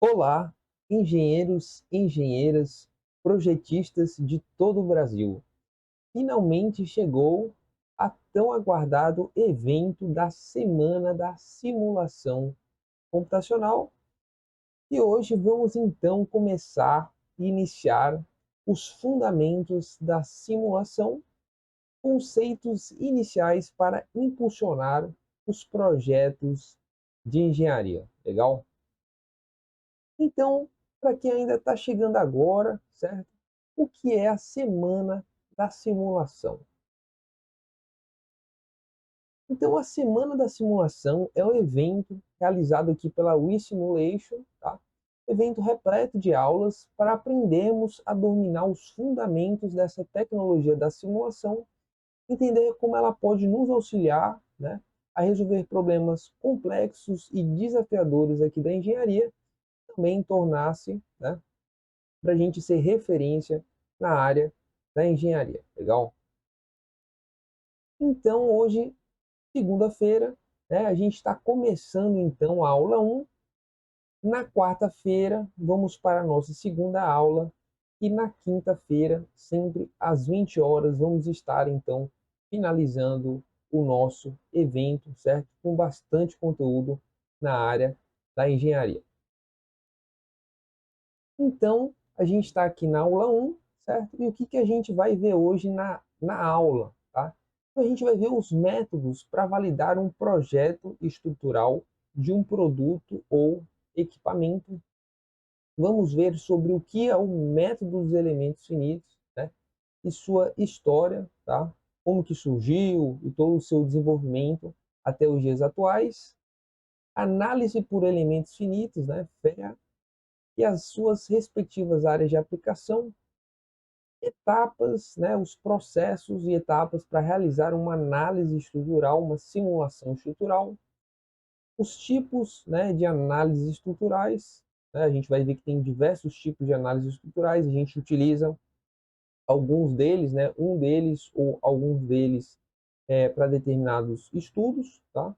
Olá, engenheiros, engenheiras, projetistas de todo o Brasil. Finalmente chegou a tão aguardado evento da Semana da Simulação Computacional e hoje vamos então começar e iniciar os fundamentos da simulação, conceitos iniciais para impulsionar os projetos de engenharia. Legal? Então, para quem ainda está chegando agora, certo? O que é a Semana da Simulação? Então, a Semana da Simulação é um evento realizado aqui pela WeSimulation, tá? Evento repleto de aulas para aprendermos a dominar os fundamentos dessa tecnologia da simulação, entender como ela pode nos auxiliar, né, a resolver problemas complexos e desafiadores aqui da engenharia, também tornar-se, né, para a gente ser referência na área da engenharia. Legal? Então, hoje, segunda-feira, né, a gente está começando então a aula 1. Na quarta-feira, vamos para a nossa segunda aula. E na quinta-feira, sempre às 20 horas, vamos estar então finalizando o nosso evento, certo? Com bastante conteúdo na área da engenharia. Então, a gente está aqui na aula 1, certo? E o que a gente vai ver hoje na aula, tá? Então, a gente vai ver os métodos para validar um projeto estrutural de um produto ou equipamento. Vamos ver sobre o que é o método dos elementos finitos, né? E sua história, tá? Como que surgiu e todo o seu desenvolvimento até os dias atuais. Análise por elementos finitos, né? FEA, e as suas respectivas áreas de aplicação, etapas, né, os processos e etapas para realizar uma análise estrutural, uma simulação estrutural, os tipos, né, de análises estruturais, né, a gente vai ver que tem diversos tipos de análises estruturais, a gente utiliza alguns deles, né, um deles ou alguns deles para determinados estudos, tá?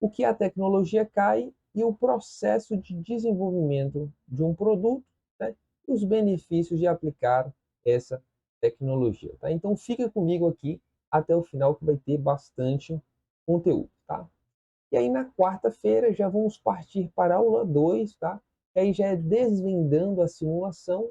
O que a tecnologia cai e o processo de desenvolvimento de um produto, né, e os benefícios de aplicar essa tecnologia. Tá? Então fica comigo aqui até o final que vai ter bastante conteúdo. Tá? E aí na quarta-feira já vamos partir para a aula 2, tá? Que aí já é desvendando a simulação,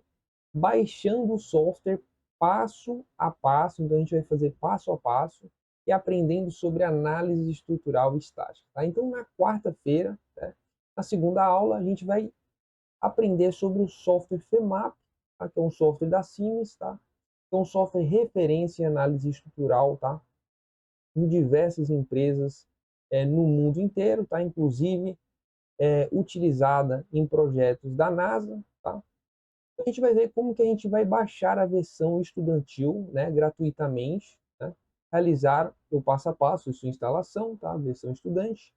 baixando o software passo a passo, então a gente vai fazer passo a passo e aprendendo sobre análise estrutural e estática. Tá? Então, na quarta-feira, né, na segunda aula, a gente vai aprender sobre o software FEMAP, tá? Que é um software da Siemens, tá? Que é um software referência em análise estrutural, tá? Em diversas empresas no mundo inteiro, tá? Inclusive utilizada em projetos da NASA, tá? A gente vai ver como que a gente vai baixar a versão estudantil, né, gratuitamente, né, realizar o passo a passo, sua instalação, tá, versão estudante.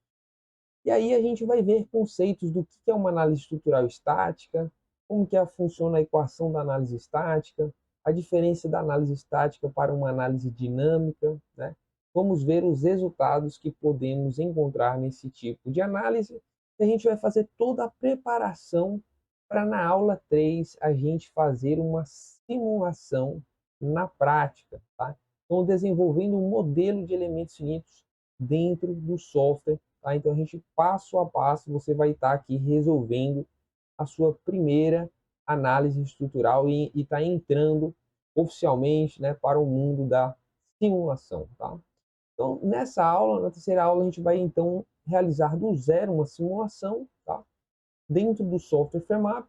E aí a gente vai ver conceitos do que é uma análise estrutural estática, como que funciona a equação da análise estática, a diferença da análise estática para uma análise dinâmica, né? Vamos ver os resultados que podemos encontrar nesse tipo de análise. E a gente vai fazer toda a preparação para na aula 3 a gente fazer uma simulação na prática, tá? Então, desenvolvendo um modelo de elementos finitos dentro do software, tá? Então, a gente, passo a passo, você vai estar aqui resolvendo a sua primeira análise estrutural e está entrando oficialmente, né, para o mundo da simulação, tá? Então, nessa aula, na terceira aula, a gente vai, então, realizar do zero uma simulação, tá? Dentro do software FreeMap,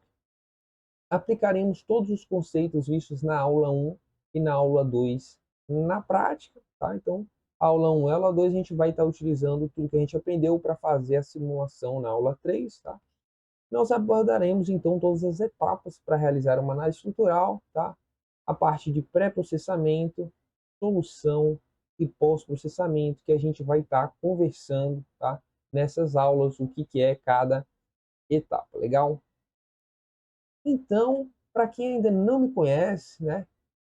aplicaremos todos os conceitos vistos na aula 1 e na aula 2 na prática, tá? Então, aula 1 e aula 2 a gente vai estar utilizando tudo que a gente aprendeu para fazer a simulação na aula 3, tá? Nós abordaremos então todas as etapas para realizar uma análise estrutural, tá? A parte de pré-processamento, solução e pós-processamento que a gente vai estar conversando, tá? Nessas aulas, o que é cada etapa, legal? Então, para quem ainda não me conhece, né,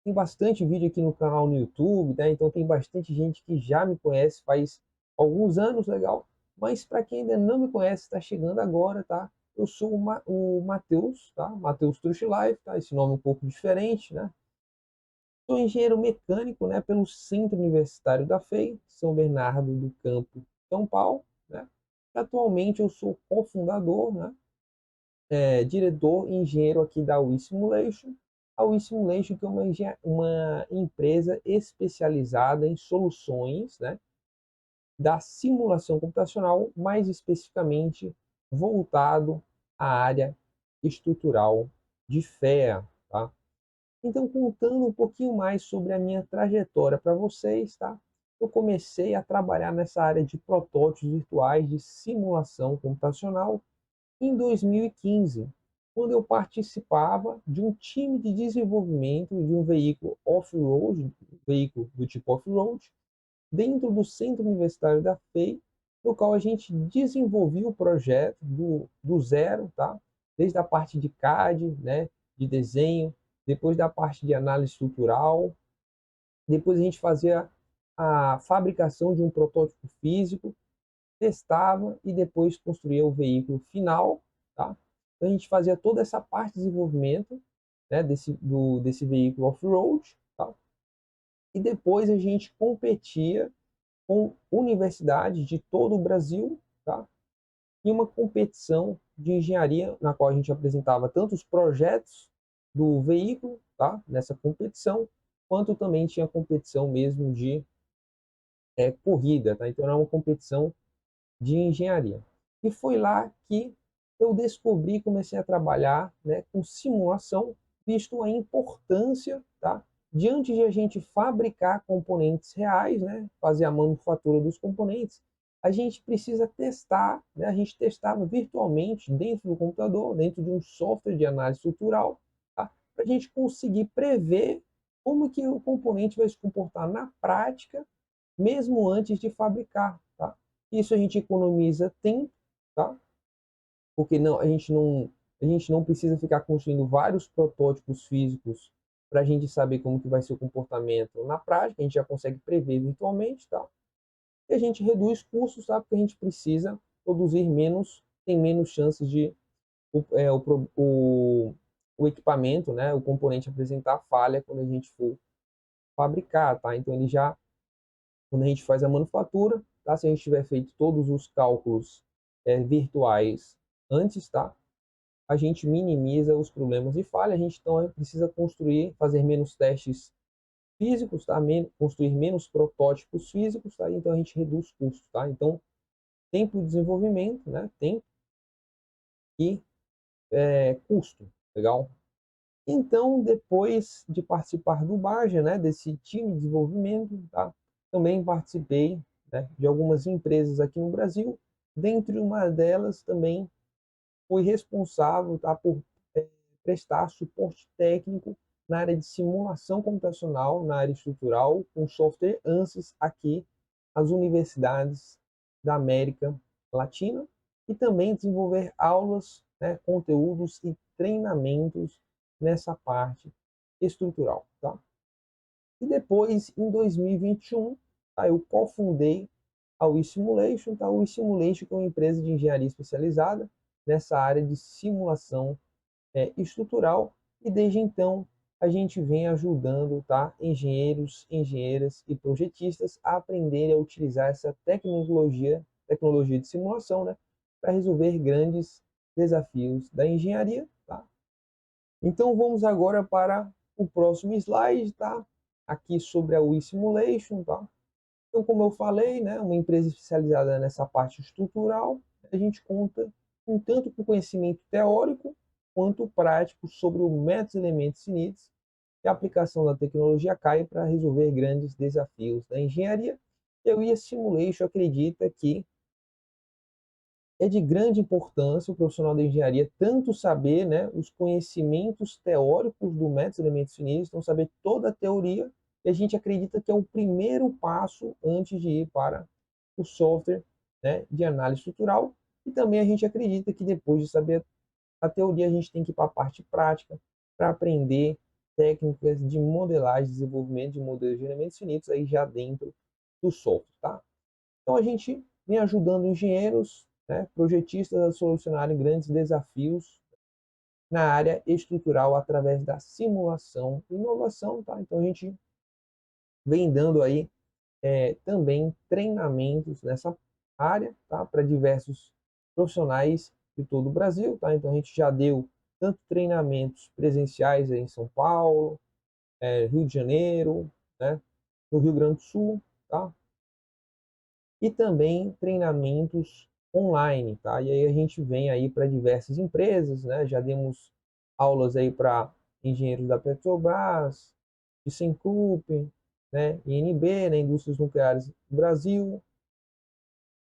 tem bastante vídeo aqui no canal no YouTube, né? Então tem bastante gente que já me conhece faz alguns anos, legal. Mas para quem ainda não me conhece, está chegando agora, tá? eu sou o Matheus, tá? Matheus Truchlife, tá? Esse nome é um pouco diferente, né? Sou engenheiro mecânico, né, pelo Centro Universitário da FEI, São Bernardo do Campo, São Paulo, né? Atualmente eu sou cofundador, né, diretor e engenheiro aqui da WeSimulation. A WeSimulation que é uma empresa especializada em soluções, né, da simulação computacional, mais especificamente voltado à área estrutural de FEA, tá? Então, contando um pouquinho mais sobre a minha trajetória para vocês, tá? Eu comecei a trabalhar nessa área de protótipos virtuais de simulação computacional em 2015, quando eu participava de um time de desenvolvimento de um veículo off-road, veículo do tipo off-road, dentro do Centro Universitário da FEI, no qual a gente desenvolvia o projeto do zero, tá? Desde a parte de CAD, né, de desenho, depois da parte de análise estrutural, depois a gente fazia a fabricação de um protótipo físico, testava e depois construía o veículo final, tá? Então a gente fazia toda essa parte de desenvolvimento, né, desse veículo off-road, tá? E depois a gente competia com universidades de todo o Brasil, tá? E uma competição de engenharia na qual a gente apresentava tanto os projetos do veículo, tá? Nessa competição, quanto também tinha competição mesmo de corrida, tá? Então era uma competição de engenharia. E foi lá que eu descobri, comecei a trabalhar, né, com simulação, visto a importância, tá, diante de a gente fabricar componentes reais, né, fazer a manufatura dos componentes, a gente precisa testar, né, a gente testava virtualmente dentro do computador, dentro de um software de análise estrutural, tá, para a gente conseguir prever como que o componente vai se comportar na prática, mesmo antes de fabricar, tá? Isso a gente economiza tempo, tá? Porque a gente não precisa ficar construindo vários protótipos físicos para a gente saber como que vai ser o comportamento na prática, a gente já consegue prever virtualmente, tá? E a gente reduz custos, tá? Porque a gente precisa produzir menos, tem menos chances de o equipamento, né, o componente apresentar falha quando a gente for fabricar, tá? Então ele já, quando a gente faz a manufatura, tá? Se a gente tiver feito todos os cálculos virtuais antes, tá? A gente minimiza os problemas de falha, a gente então precisa construir, fazer menos testes físicos, tá? Construir menos protótipos físicos, tá? Então a gente reduz custos, tá? Então, tempo de desenvolvimento, né? Tempo e custo, legal? Então, depois de participar do Baja, né, desse time de desenvolvimento, tá? Também participei, né, de algumas empresas aqui no Brasil. Dentre uma delas também fui responsável, tá, por prestar suporte técnico na área de simulação computacional, na área estrutural, com software ANSYS aqui às universidades da América Latina e também desenvolver aulas, né, conteúdos e treinamentos nessa parte estrutural, tá? E depois, em 2021, tá, eu cofundei a WeSimulation, tá? A WeSimulation é uma empresa de engenharia especializada nessa área de simulação estrutural e desde então a gente vem ajudando, tá, engenheiros, engenheiras e projetistas a aprenderem a utilizar essa tecnologia de simulação, né, para resolver grandes desafios da engenharia, tá? Então vamos agora para o próximo slide, tá? Aqui sobre a WeSimulation, tá? Então, como eu falei, né, uma empresa especializada nessa parte estrutural, a gente conta com tanto com conhecimento teórico quanto prático sobre o métodos e elementos finitos e a aplicação da tecnologia CAI para resolver grandes desafios da engenharia. E o IA Simulation acredita que é de grande importância o profissional da engenharia tanto saber, né, os conhecimentos teóricos do métodos e elementos finitos, então saber toda a teoria, e a gente acredita que é o primeiro passo antes de ir para o software, né, de análise estrutural, e também a gente acredita que depois de saber a teoria a gente tem que ir para a parte prática para aprender técnicas de modelagem, desenvolvimento de modelos de elementos finitos aí já dentro do software, tá? Então a gente vem ajudando engenheiros, né, projetistas a solucionarem grandes desafios na área estrutural através da simulação e inovação, tá? Então a gente vem dando aí também treinamentos nessa área, tá? Para diversos profissionais de todo o Brasil, tá? Então a gente já deu tanto treinamentos presenciais aí em São Paulo, Rio de Janeiro, né? No Rio Grande do Sul, tá? E também treinamentos online, tá? E aí a gente vem aí para diversas empresas, né? Já demos aulas aí para engenheiros da Petrobras, ThyssenKrupp, né? INB, né? Indústrias Nucleares do Brasil,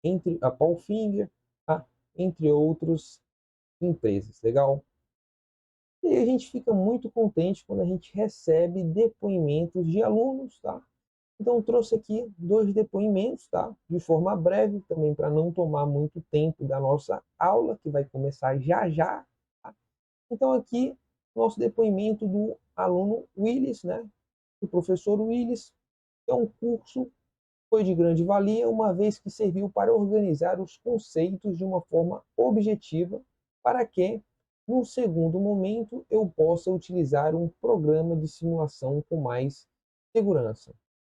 entre a Palfinger, tá? Entre outras empresas, legal? E aí a gente fica muito contente quando a gente recebe depoimentos de alunos, tá? Então, trouxe aqui 2 depoimentos, tá? De forma breve, também para não tomar muito tempo da nossa aula, que vai começar já já. Tá? Então, aqui, nosso depoimento do aluno Willis, né? Do professor Willis, que é um curso foi de grande valia, uma vez que serviu para organizar os conceitos de uma forma objetiva, para que, num segundo momento, eu possa utilizar um programa de simulação com mais segurança.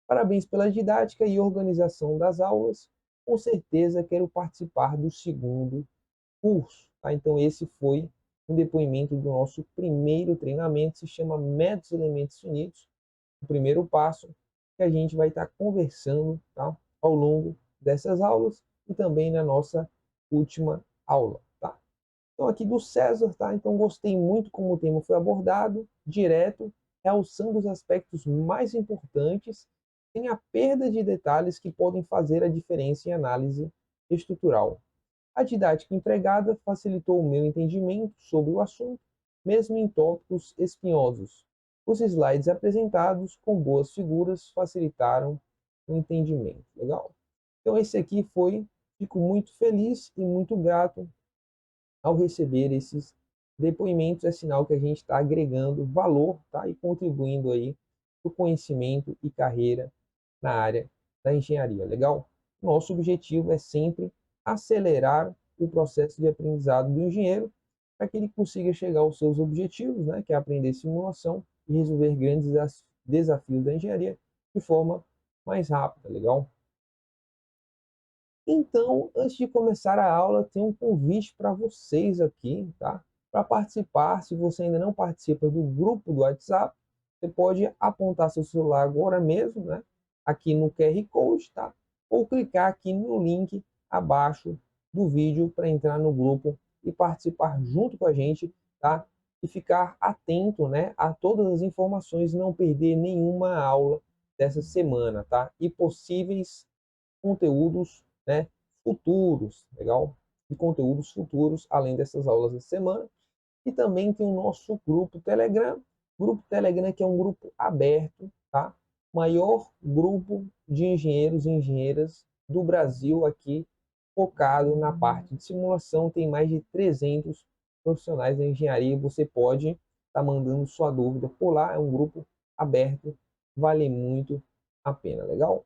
Parabéns pela didática e organização das aulas. Com certeza quero participar do segundo curso. Tá? Então, esse foi um depoimento do nosso primeiro treinamento, se chama Métodos e Elementos Finitos. O primeiro passo que a gente vai estar conversando, tá? Ao longo dessas aulas e também na nossa última aula. Tá? Então, aqui do César, tá? Então, gostei muito como o tema foi abordado, direto, realçando os aspectos mais importantes, sem a perda de detalhes que podem fazer a diferença em análise estrutural. A didática empregada facilitou o meu entendimento sobre o assunto, mesmo em tópicos espinhosos. Os slides apresentados com boas figuras facilitaram o entendimento. Legal? Então, esse aqui foi, fico muito feliz e muito grato ao receber esses depoimentos. É sinal que a gente está agregando valor, tá? E contribuindo aí para o conhecimento e carreira na área da engenharia. Legal? Nosso objetivo é sempre acelerar o processo de aprendizado do engenheiro para que ele consiga chegar aos seus objetivos, né? Que é aprender simulação e resolver grandes desafios da engenharia de forma mais rápida. Legal? Então, antes de começar a aula, tem um convite para vocês aqui, tá? Para participar, se você ainda não participa do grupo do WhatsApp, você pode apontar seu celular agora mesmo, né? Aqui no QR Code, tá? Ou clicar aqui no link abaixo do vídeo para entrar no grupo e participar junto com a gente, tá? E ficar atento, né, a todas as informações, não perder nenhuma aula dessa semana, tá? E possíveis conteúdos, né, futuros, legal? E conteúdos futuros, além dessas aulas da semana. E também tem o nosso grupo Telegram que é um grupo aberto, tá? Maior grupo de engenheiros e engenheiras do Brasil aqui, focado na parte de simulação, tem mais de 300 profissionais da engenharia, você pode estar mandando sua dúvida por lá, é um grupo aberto, vale muito a pena, legal?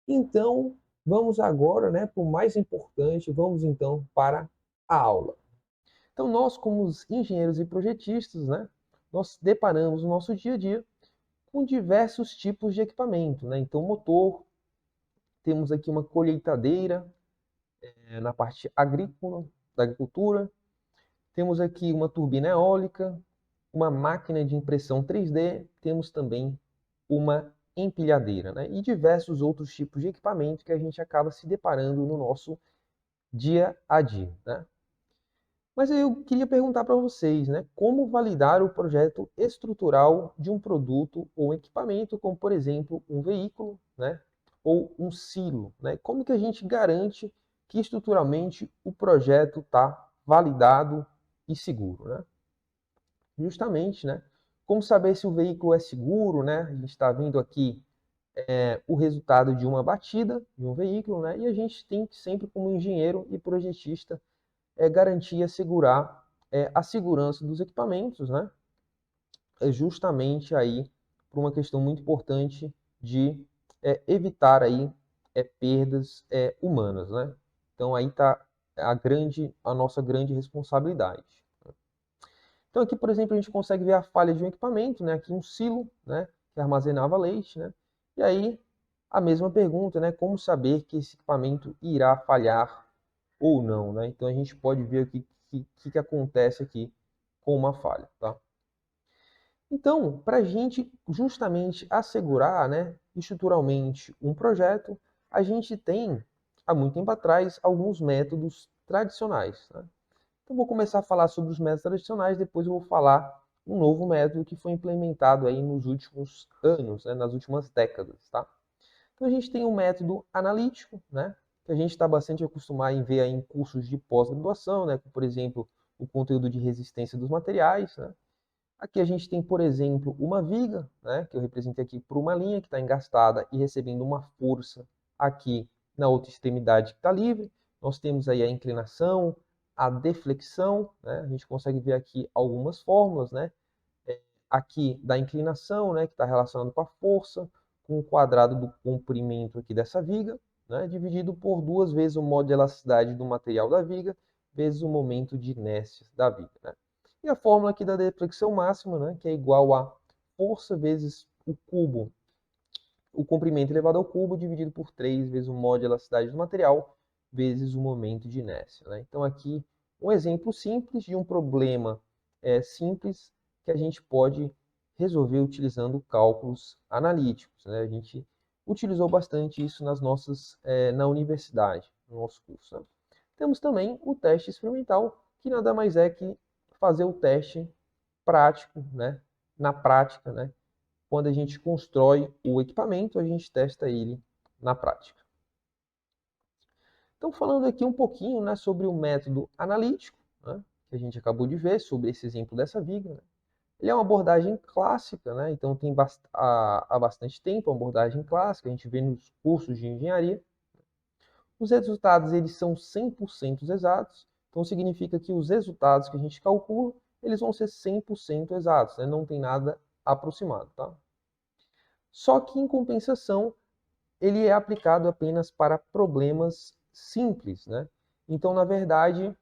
Então, vamos agora, né, para o mais importante, vamos então para a aula. Então, nós, como os engenheiros e projetistas, né, nós deparamos no nosso dia a dia com diversos tipos de equipamento, né? Então, motor, temos aqui uma colheitadeira na parte agrícola, da agricultura, temos aqui uma turbina eólica, uma máquina de impressão 3D, temos também uma empilhadeira, né? E diversos outros tipos de equipamento que a gente acaba se deparando no nosso dia a dia, né? Mas aí eu queria perguntar para vocês, né, como validar o projeto estrutural de um produto ou equipamento, como por exemplo um veículo, né, ou um silo, né? Como que a gente garante que estruturalmente o projeto está validado e seguro, né? Justamente, né? Como saber se o veículo é seguro, né? A gente está vendo aqui o resultado de uma batida de um veículo, né? E a gente tem que sempre, como engenheiro e projetista, garantir e assegurar a segurança dos equipamentos, né? É justamente aí por uma questão muito importante de evitar aí perdas humanas, né? Então aí está a nossa grande responsabilidade. Então aqui, por exemplo, a gente consegue ver a falha de um equipamento, né? Aqui um silo, né? Que armazenava leite, né? E aí a mesma pergunta, né? Como saber que esse equipamento irá falhar ou não, né? Então a gente pode ver o que acontece aqui com uma falha, tá? Então, para a gente justamente assegurar, né, estruturalmente um projeto, a gente tem, há muito tempo atrás, alguns métodos tradicionais, né? Então, vou começar a falar sobre os métodos tradicionais, depois eu vou falar um novo método que foi implementado aí nos últimos anos, né, nas últimas décadas, tá? Então, a gente tem um método analítico, né, que a gente está bastante acostumado em ver aí em cursos de pós-graduação, né, como, por exemplo, o conteúdo de resistência dos materiais, né? Aqui a gente tem, por exemplo, uma viga, né, que eu representei aqui por uma linha que está engastada e recebendo uma força aqui na outra extremidade que está livre. Nós temos aí a inclinação, a deflexão, né? A gente consegue ver aqui algumas fórmulas, né? Aqui da inclinação, né, que está relacionado com a força, com o quadrado do comprimento aqui dessa viga, né, dividido por 2 vezes o modo de elasticidade do material da viga, vezes o momento de inércia da viga, né? E a fórmula aqui da deflexão máxima, né, que é igual a força vezes o cubo, o comprimento elevado ao cubo, dividido por 3 vezes o modo de elasticidade do material, vezes o momento de inércia, né? Então aqui um exemplo simples de um problema simples que a gente pode resolver utilizando cálculos analíticos, né? A gente utilizou bastante isso na universidade, no nosso curso, né? Temos também o teste experimental, que nada mais é que fazer o teste prático, né? Na prática, né? Quando a gente constrói o equipamento, a gente testa ele na prática. Então, falando aqui um pouquinho, né, sobre o método analítico, né, que a gente acabou de ver, sobre esse exemplo dessa viga, né? Ele é uma abordagem clássica, né? Então tem há bastante tempo uma abordagem clássica, a gente vê nos cursos de engenharia. Os resultados eles são 100% exatos, então significa que os resultados que a gente calcula, eles vão ser 100% exatos, né? Não tem nada aproximado, tá? Só que, em compensação, ele é aplicado apenas para problemas simples, né? Então, na verdade,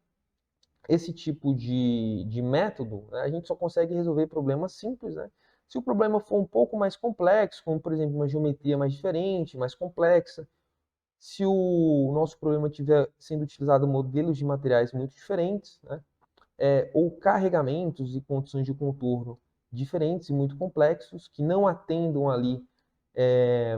esse tipo de método, né, a gente só consegue resolver problemas simples, né? Se o problema for um pouco mais complexo, como, por exemplo, uma geometria mais diferente, mais complexa, se o nosso problema estiver sendo utilizado modelos de materiais muito diferentes, né? Ou carregamentos e condições de contorno diferentes e muito complexos, que não atendam ali é,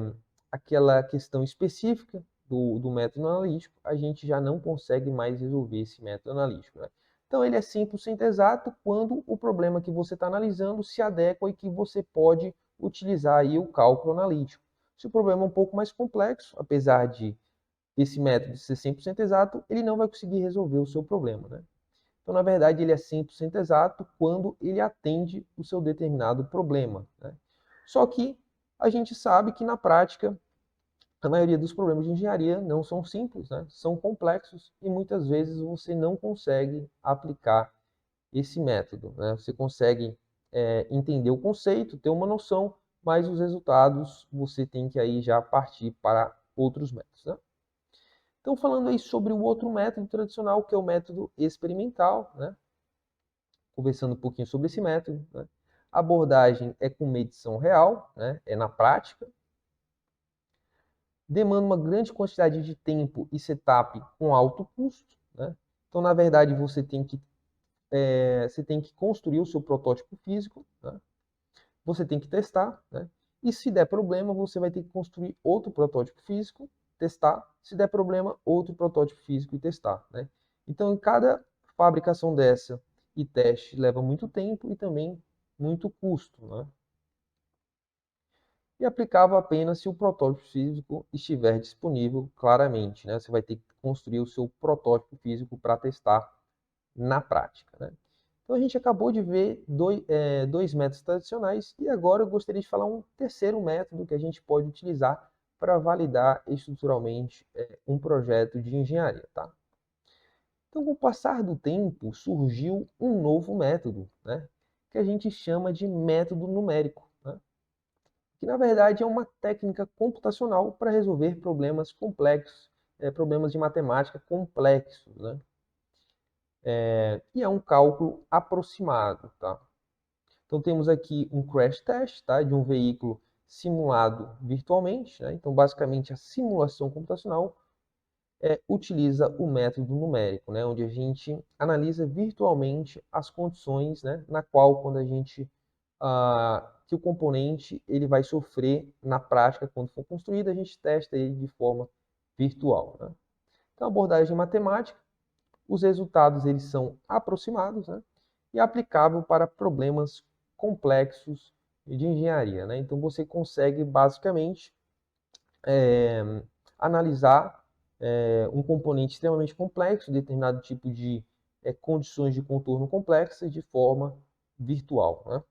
aquela questão específica do método analítico, a gente já não consegue mais resolver esse método analítico, né? Então, ele é 100% exato quando o problema que você está analisando se adequa e que você pode utilizar aí o cálculo analítico. Se o problema é um pouco mais complexo, apesar de esse método ser 100% exato, ele não vai conseguir resolver o seu problema, né? Então, na verdade, ele é 100% exato quando ele atende o seu determinado problema, né? Só que a gente sabe que, na prática, a maioria dos problemas de engenharia não são simples, né? São complexos e muitas vezes você não consegue aplicar esse método, né? Você consegue entender o conceito, ter uma noção, mas os resultados você tem que aí já partir para outros métodos, né? Então, falando aí sobre o outro método tradicional, que é o método experimental, né? Conversando um pouquinho sobre esse método, né? A abordagem é com medição real, né? É na prática, demanda uma grande quantidade de tempo e setup com alto custo, né? Então, na verdade, você tem que construir o seu protótipo físico, né? Você tem que testar, né? E se der problema, você vai ter que construir outro protótipo físico, testar. Se der problema, outro protótipo físico e testar, né? Então, em cada fabricação dessa e teste leva muito tempo e também muito custo, né? E aplicável apenas se o protótipo físico estiver disponível claramente, né? Você vai ter que construir o seu protótipo físico para testar na prática, né? Então a gente acabou de ver dois métodos tradicionais e agora eu gostaria de falar um terceiro método que a gente pode utilizar para validar estruturalmente um projeto de engenharia, tá? Então, com o passar do tempo, surgiu um novo método, né? Que a gente chama de método numérico, né? Que na verdade é uma técnica computacional para resolver problemas complexos problemas de matemática complexos, né? E é um cálculo aproximado, tá? Então temos aqui um crash test, tá? De um veículo simulado virtualmente, né? Então basicamente a simulação computacional utiliza o método numérico, né? Onde a gente analisa virtualmente as condições, né? Na qual quando a gente que o componente ele vai sofrer na prática quando for construído, a gente testa ele de forma virtual, né? Então abordagem matemática, os resultados eles são aproximados, né? E aplicável para problemas complexos de engenharia, né? Então você consegue basicamente analisar um componente extremamente complexo, determinado tipo de condições de contorno complexas de forma virtual, né?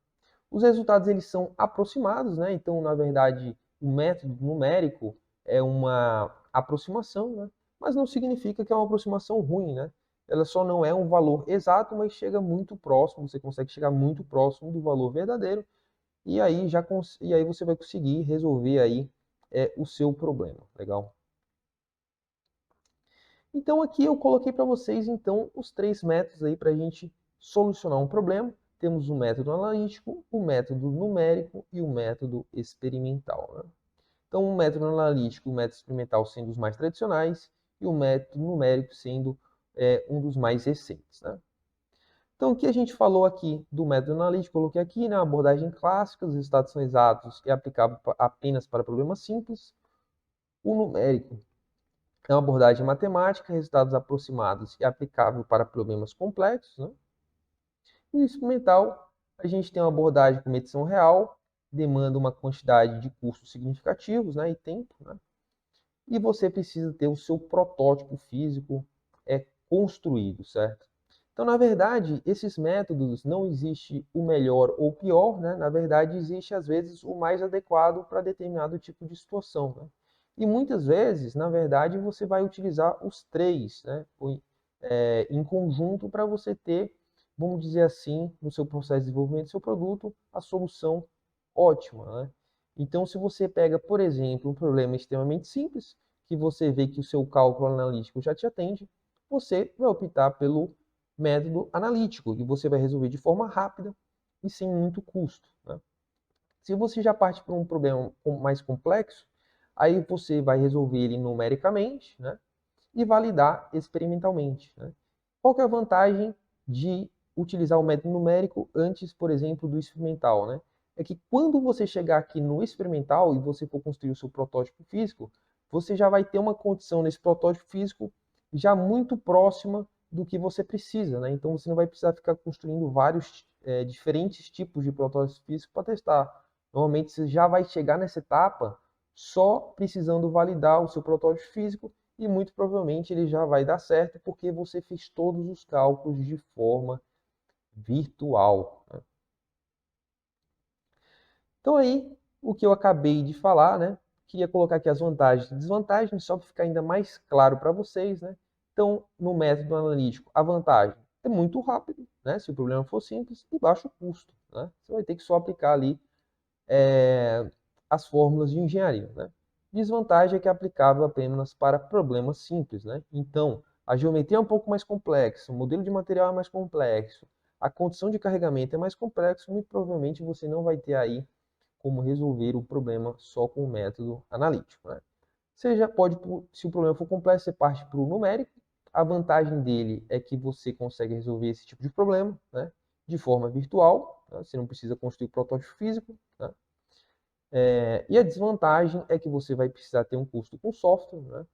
Os resultados eles são aproximados, né? Então, na verdade, o método numérico é uma aproximação, né? Mas não significa que é uma aproximação ruim, né? Ela só não é um valor exato, mas chega muito próximo, você consegue chegar muito próximo do valor verdadeiro, e aí você vai conseguir resolver aí o seu problema, legal? Então aqui eu coloquei para vocês então os 3 métodos aí para a gente solucionar um problema. Temos o método analítico, o método numérico e o método experimental, né? Então o método analítico e o método experimental sendo os mais tradicionais e o método numérico sendo um dos mais recentes, né? Então o que a gente falou aqui do método analítico, coloquei aqui na abordagem clássica, os resultados são exatos e aplicável apenas para problemas simples. O numérico é uma abordagem matemática, resultados aproximados e aplicável para problemas complexos, né? E o experimental, a gente tem uma abordagem com medição real, demanda uma quantidade de custos significativos, né, e tempo, né? E você precisa ter o seu protótipo físico construído, certo? Então, na verdade, esses métodos não existe o melhor ou o pior, né? Na verdade, existe às vezes o mais adequado para determinado tipo de situação, né? E muitas vezes, na verdade, você vai utilizar os 3, né? Em conjunto para você ter, vamos dizer assim, no seu processo de desenvolvimento do seu produto, a solução ótima, né? Então, se você pega, por exemplo, um problema extremamente simples, que você vê que o seu cálculo analítico já te atende, você vai optar pelo método analítico e você vai resolver de forma rápida e sem muito custo, né? Se você já parte para um problema mais complexo, aí você vai resolver ele numericamente, né? E validar experimentalmente, né? Qual que é a vantagem de utilizar o método numérico antes, por exemplo, do experimental, né? É que quando você chegar aqui no experimental e você for construir o seu protótipo físico, você já vai ter uma condição nesse protótipo físico já muito próxima do que você precisa, né? Então você não vai precisar ficar construindo vários diferentes tipos de protótipos físicos para testar. Normalmente você já vai chegar nessa etapa só precisando validar o seu protótipo físico e muito provavelmente ele já vai dar certo porque você fez todos os cálculos de forma virtual, né? Então aí, o que eu acabei de falar, né? Queria colocar aqui as vantagens e desvantagens, só para ficar ainda mais claro para vocês, né? Então, no método analítico, a vantagem é muito rápido, né? Se o problema for simples, e baixo custo, né? Você vai ter que só aplicar ali as fórmulas de engenharia, né? Desvantagem é que é aplicável apenas para problemas simples, né? Então, a geometria é um pouco mais complexa, o modelo de material é mais complexo, a condição de carregamento é mais complexo, muito provavelmente você não vai ter aí como resolver o problema só com o método analítico, né? Você já pode, se o problema for complexo, você parte para o numérico. A vantagem dele é que você consegue resolver esse tipo de problema, né, de forma virtual, né? Você não precisa construir protótipo físico, né? E a desvantagem é que você vai precisar ter um custo com software, né?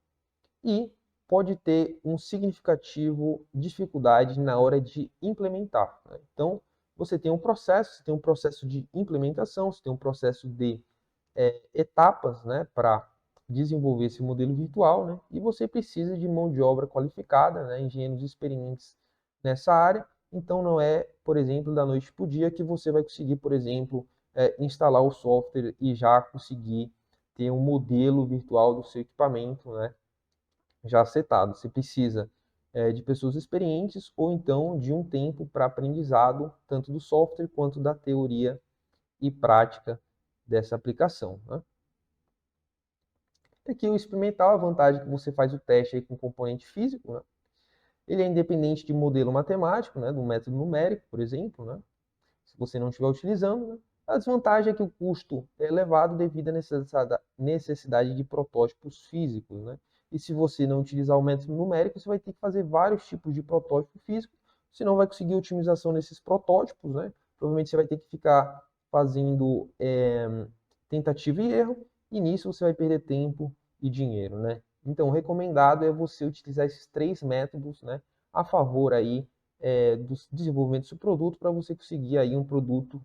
E pode ter um significativo dificuldade na hora de implementar, né? Então, você tem um processo de implementação, você tem um processo de etapas, né, para desenvolver esse modelo virtual, né? E você precisa de mão de obra qualificada, né, engenheiros experientes nessa área. Então não é, por exemplo, da noite para o dia que você vai conseguir, por exemplo, instalar o software e já conseguir ter um modelo virtual do seu equipamento, né, já setado. Você precisa de pessoas experientes ou então de um tempo para aprendizado, tanto do software quanto da teoria e prática dessa aplicação, né? Aqui o experimental, a vantagem é que você faz o teste aí com componente físico, né? Ele é independente de modelo matemático, né? Do método numérico, por exemplo, né? Se você não estiver utilizando, né? A desvantagem é que o custo é elevado devido à necessidade de protótipos físicos, né? E se você não utilizar o método numérico, você vai ter que fazer vários tipos de protótipo físico, você não vai conseguir otimização nesses protótipos, né? Provavelmente você vai ter que ficar fazendo tentativa e erro, e nisso você vai perder tempo e dinheiro, né? Então, o recomendado é você utilizar esses 3 métodos, né, a favor aí do desenvolvimento do seu produto para você conseguir aí um produto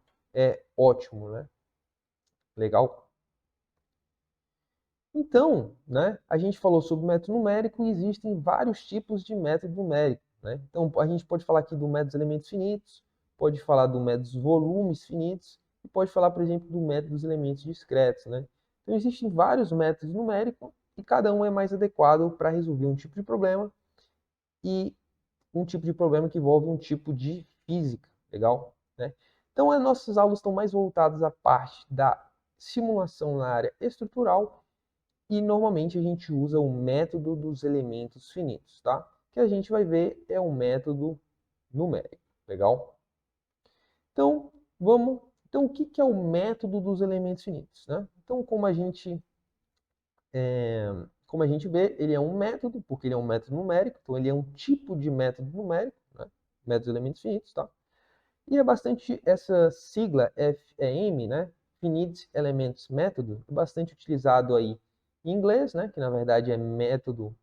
ótimo, né? Legal? Então, né, a gente falou sobre método numérico e existem vários tipos de método numérico, né? Então, a gente pode falar aqui do método dos elementos finitos, pode falar do método dos volumes finitos e pode falar, por exemplo, do método dos elementos discretos, né? Então, existem vários métodos numéricos e cada um é mais adequado para resolver um tipo de problema e um tipo de problema que envolve um tipo de física, legal? Né? Então, as nossas aulas estão mais voltadas à parte da simulação na área estrutural e normalmente a gente usa o método dos elementos finitos, tá? O que a gente vai ver é um método numérico, legal? Então, vamos... Então, o que é o método dos elementos finitos, né? Então, como a gente vê, ele é um método, porque ele é um método numérico, então ele é um tipo de método numérico, né? Método de elementos finitos, tá? E é bastante, essa sigla FEM, né? Finite Elements Method, é bastante utilizado aí em inglês, né? Que na verdade é método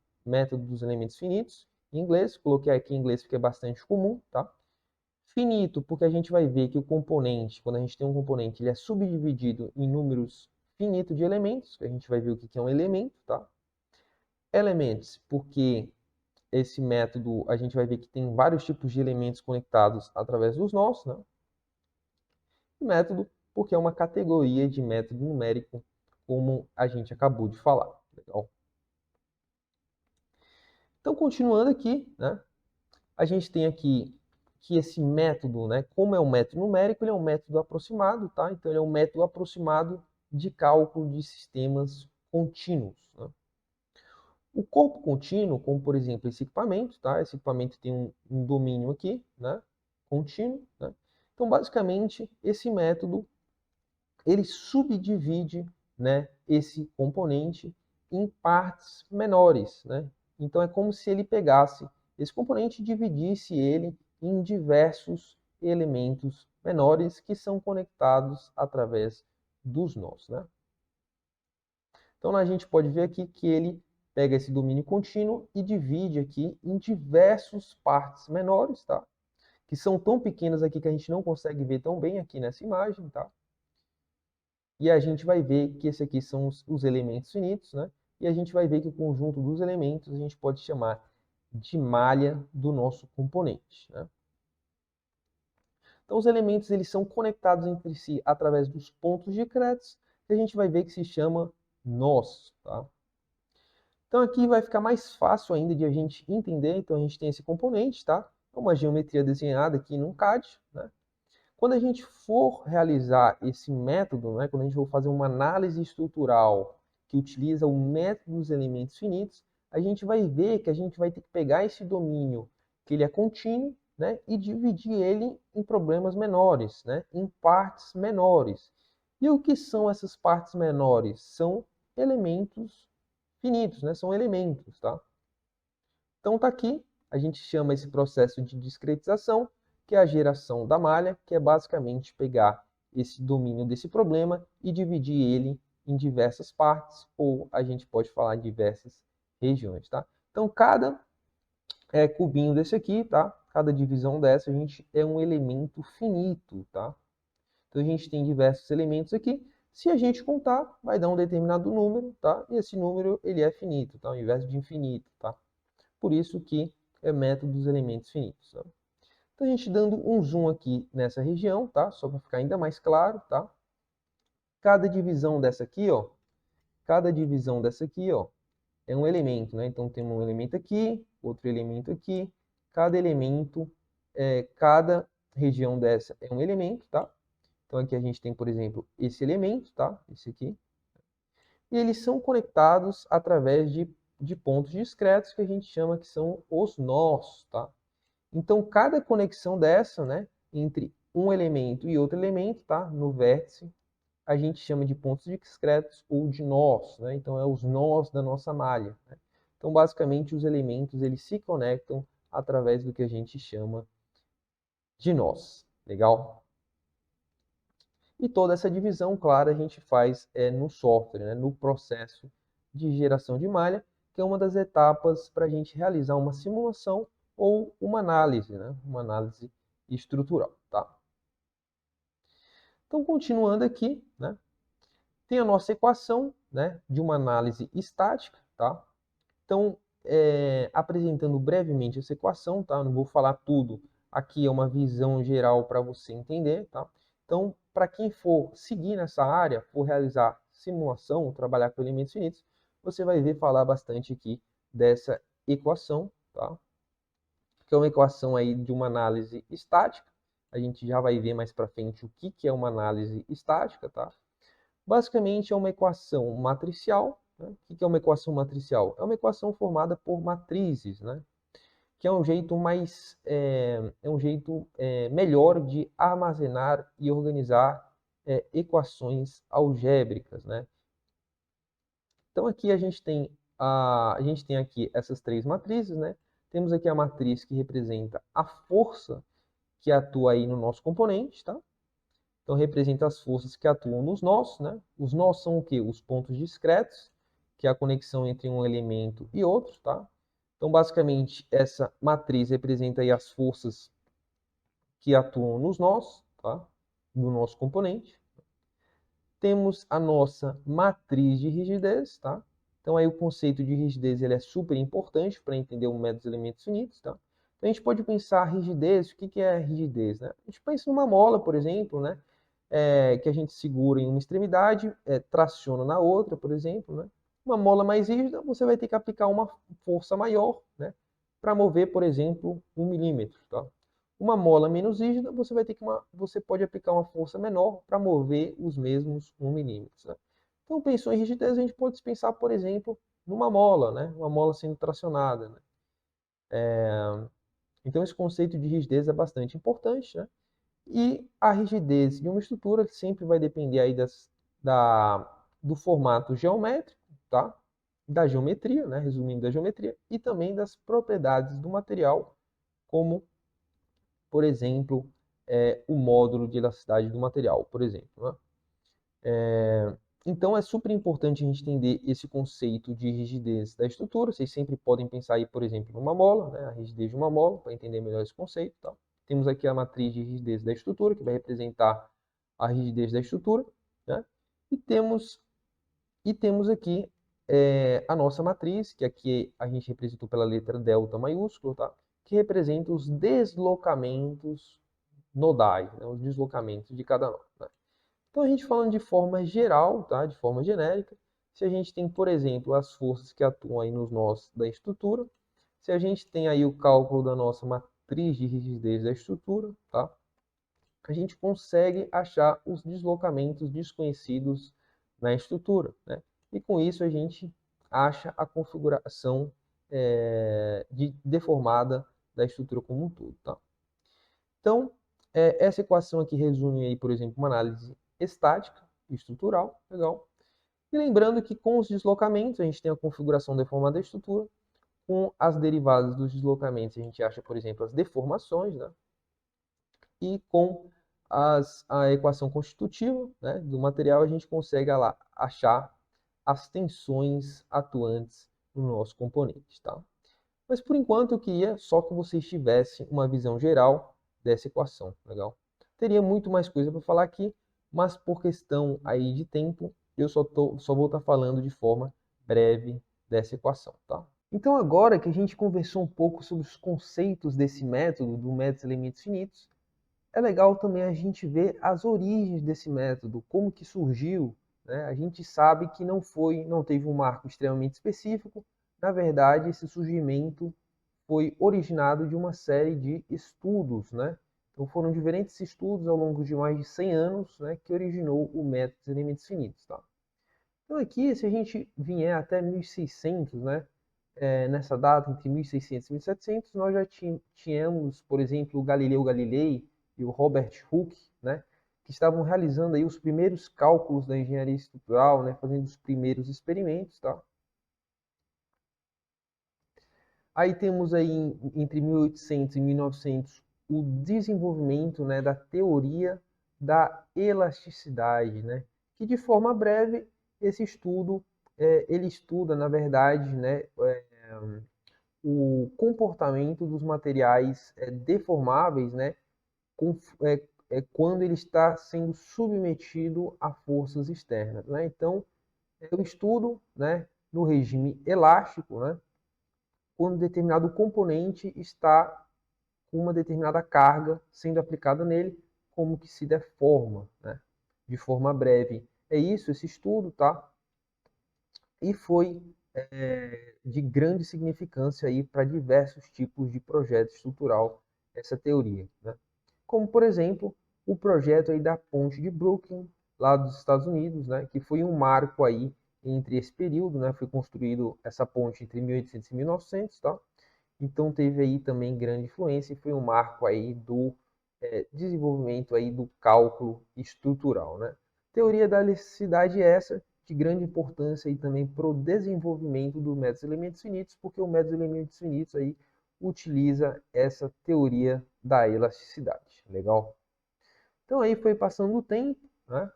dos elementos finitos. Em inglês, coloquei aqui em inglês porque é bastante comum, tá? Finito, porque a gente vai ver que o componente, quando a gente tem um componente, ele é subdividido em números finitos de elementos, que a gente vai ver o que é um elemento, tá? Elements, porque esse método a gente vai ver que tem vários tipos de elementos conectados através dos nós, né? E método, porque é uma categoria de método numérico, como a gente acabou de falar. Legal? Então, continuando aqui, né? A gente tem aqui que esse método, né? Como é um método numérico, ele é um método aproximado, tá? Então, ele é um método aproximado de cálculo de sistemas contínuos, né? O corpo contínuo, como por exemplo esse equipamento, tá? Esse equipamento tem um domínio aqui, né? Contínuo, né? Então, basicamente, esse método ele subdivide, né, esse componente em partes menores, né? Então é como se ele pegasse esse componente e dividisse ele em diversos elementos menores que são conectados através dos nós, né? Então a gente pode ver aqui que ele pega esse domínio contínuo e divide aqui em diversas partes menores, tá? Que são tão pequenas aqui que a gente não consegue ver tão bem aqui nessa imagem, tá? E a gente vai ver que esse aqui são os elementos finitos, né? E a gente vai ver que o conjunto dos elementos a gente pode chamar de malha do nosso componente, né? Então os elementos eles são conectados entre si através dos pontos discretos, que a gente vai ver que se chama nós, tá? Então aqui vai ficar mais fácil ainda de a gente entender. Então a gente tem esse componente, tá? É uma geometria desenhada aqui num CAD, né? Quando a gente for realizar esse método, né? Quando a gente for fazer uma análise estrutural que utiliza o método dos elementos finitos, a gente vai ver que a gente vai ter que pegar esse domínio, que ele é contínuo, né? E dividir ele em problemas menores, né? Em partes menores. E o que são essas partes menores? São elementos finitos, né? São elementos, tá? Então tá aqui, a gente chama esse processo de discretização, que é a geração da malha, que é basicamente pegar esse domínio desse problema e dividir ele em diversas partes, ou a gente pode falar em diversas regiões, tá? Então cada cubinho desse aqui, tá? Cada divisão dessa, a gente é um elemento finito, tá? Então a gente tem diversos elementos aqui. Se a gente contar, vai dar um determinado número, tá? E esse número ele é finito, tá? Ao invés de infinito, tá? Por isso que é método dos elementos finitos, tá? Então a gente dando um zoom aqui nessa região, tá? Só para ficar ainda mais claro, tá? Cada divisão dessa aqui, ó, é um elemento, né? Então tem um elemento aqui, outro elemento aqui, cada elemento, cada região dessa é um elemento, tá? Então aqui a gente tem, por exemplo, esse elemento, tá? Esse aqui. e eles são conectados através de pontos discretos que a gente chama que são os nós, tá? Então, cada conexão dessa, né, entre um elemento e outro elemento, tá, no vértice, a gente chama de pontos discretos ou de nós, né? Então, é os nós da nossa malha, né? Então, basicamente, os elementos eles se conectam através do que a gente chama de nós, legal? E toda essa divisão, claro, a gente faz no software, né, no processo de geração de malha, que é uma das etapas para a gente realizar uma simulação ou uma análise, né, uma análise estrutural, tá? Então, continuando aqui, né, tem a nossa equação, né, de uma análise estática, tá? Então, apresentando brevemente essa equação, tá? Não vou falar tudo, aqui é uma visão geral para você entender, tá? Então, para quem for seguir nessa área, for realizar simulação, trabalhar com elementos finitos, você vai ver falar bastante aqui dessa equação, tá? Que é uma equação aí de uma análise estática. A gente já vai ver mais para frente o que é uma análise estática, tá? Basicamente é uma equação matricial, né? O que é uma equação matricial? É uma equação formada por matrizes, né? Que é um jeito melhor de armazenar e organizar equações algébricas, né? Então aqui a gente tem aqui essas três matrizes, né? Temos aqui a matriz que representa a força que atua aí no nosso componente, tá? Então representa as forças que atuam nos nós, né? Os nós são o quê? Os pontos discretos, que é a conexão entre um elemento e outro, tá? Então basicamente essa matriz representa aí as forças que atuam nos nós, tá? Do nosso componente. Temos a nossa matriz de rigidez, tá? Então aí o conceito de rigidez ele é super importante para entender o método dos elementos finitos, tá? Então, a gente pode pensar rigidez, o que é rigidez, né? A gente pensa numa mola, por exemplo, né? Que a gente segura em uma extremidade, traciona na outra, por exemplo, né? Uma mola mais rígida, você vai ter que aplicar uma força maior, né? Para mover, por exemplo, 1 milímetro, tá? Uma mola menos rígida, você pode aplicar uma força menor para mover os mesmos 1 milímetro. Né? Então, pensou em rigidez, a gente pode pensar, por exemplo, numa mola, né? Uma mola sendo tracionada. Né? Então, esse conceito de rigidez é bastante importante. Né? E a rigidez de uma estrutura sempre vai depender aí do formato geométrico, tá? Da geometria, né? Resumindo, da geometria, e também das propriedades do material, como por exemplo, o módulo de elasticidade do material, por exemplo. Né? Então, é super importante a gente entender esse conceito de rigidez da estrutura. Vocês sempre podem pensar aí, por exemplo, numa mola, né? A rigidez de uma mola, para entender melhor esse conceito. Tá? Temos aqui a matriz de rigidez da estrutura, que vai representar a rigidez da estrutura. Né? E temos aqui a nossa matriz, que aqui a gente representou pela letra delta maiúsculo, tá? Que representa os deslocamentos nodais, né, os deslocamentos de cada nó. Né? Então, a gente falando de forma geral, tá, de forma genérica, se a gente tem, por exemplo, as forças que atuam aí nos nós da estrutura, se a gente tem aí o cálculo da nossa matriz de rigidez da estrutura, tá, a gente consegue achar os deslocamentos desconhecidos na estrutura. Né? E com isso a gente acha a configuração deformada da estrutura como um todo. Tá? Então, essa equação aqui resume aí, por exemplo, uma análise estática e estrutural, legal. E lembrando que com os deslocamentos a gente tem a configuração deformada da estrutura, com as derivadas dos deslocamentos a gente acha, por exemplo, as deformações, né? E com a equação constitutiva, né, do material a gente consegue lá achar as tensões atuantes no nosso componente, tá? Mas por enquanto eu queria só que vocês tivessem uma visão geral dessa equação, legal? Teria muito mais coisa para falar aqui, mas por questão aí de tempo, eu só vou estar falando de forma breve dessa equação, tá? Então agora que a gente conversou um pouco sobre os conceitos desse método, do método de limites finitos, é legal também a gente ver as origens desse método, como que surgiu, né? A gente sabe que não teve um marco extremamente específico. Na verdade, esse surgimento foi originado de uma série de estudos, né? Então foram diferentes estudos ao longo de mais de 100 anos, né, que originou o método de limites finitos, tá? Então aqui, se a gente vier até 1600, né, nessa data, entre 1600 e 1700, nós já tínhamos, por exemplo, o Galileu Galilei e o Robert Hooke, né, que estavam realizando aí os primeiros cálculos da engenharia estrutural, né, fazendo os primeiros experimentos, tá? Aí temos aí entre 1800 e 1900 o desenvolvimento, né, da teoria da elasticidade, né, que de forma breve esse estudo ele estuda na verdade, né, o comportamento dos materiais deformáveis, né, com, quando ele está sendo submetido a forças externas, né? Então eu estudo, né, no regime elástico, né, quando determinado componente está com uma determinada carga sendo aplicada nele, como que se deforma, né? De forma breve. É isso, esse estudo, tá? E foi de grande significância aí para diversos tipos de projeto estrutural essa teoria, né? Como, por exemplo, o projeto aí da ponte de Brooklyn, lá dos Estados Unidos, né? Que foi um marco aí entre esse período, né? Foi construído essa ponte entre 1800 e 1900, tá? Então teve aí também grande influência e foi um marco aí do desenvolvimento aí do cálculo estrutural, né? Teoria da elasticidade é essa de grande importância aí também para o desenvolvimento do método de elementos finitos, porque o método de elementos finitos aí utiliza essa teoria da elasticidade, legal? Então aí foi passando o tempo, né?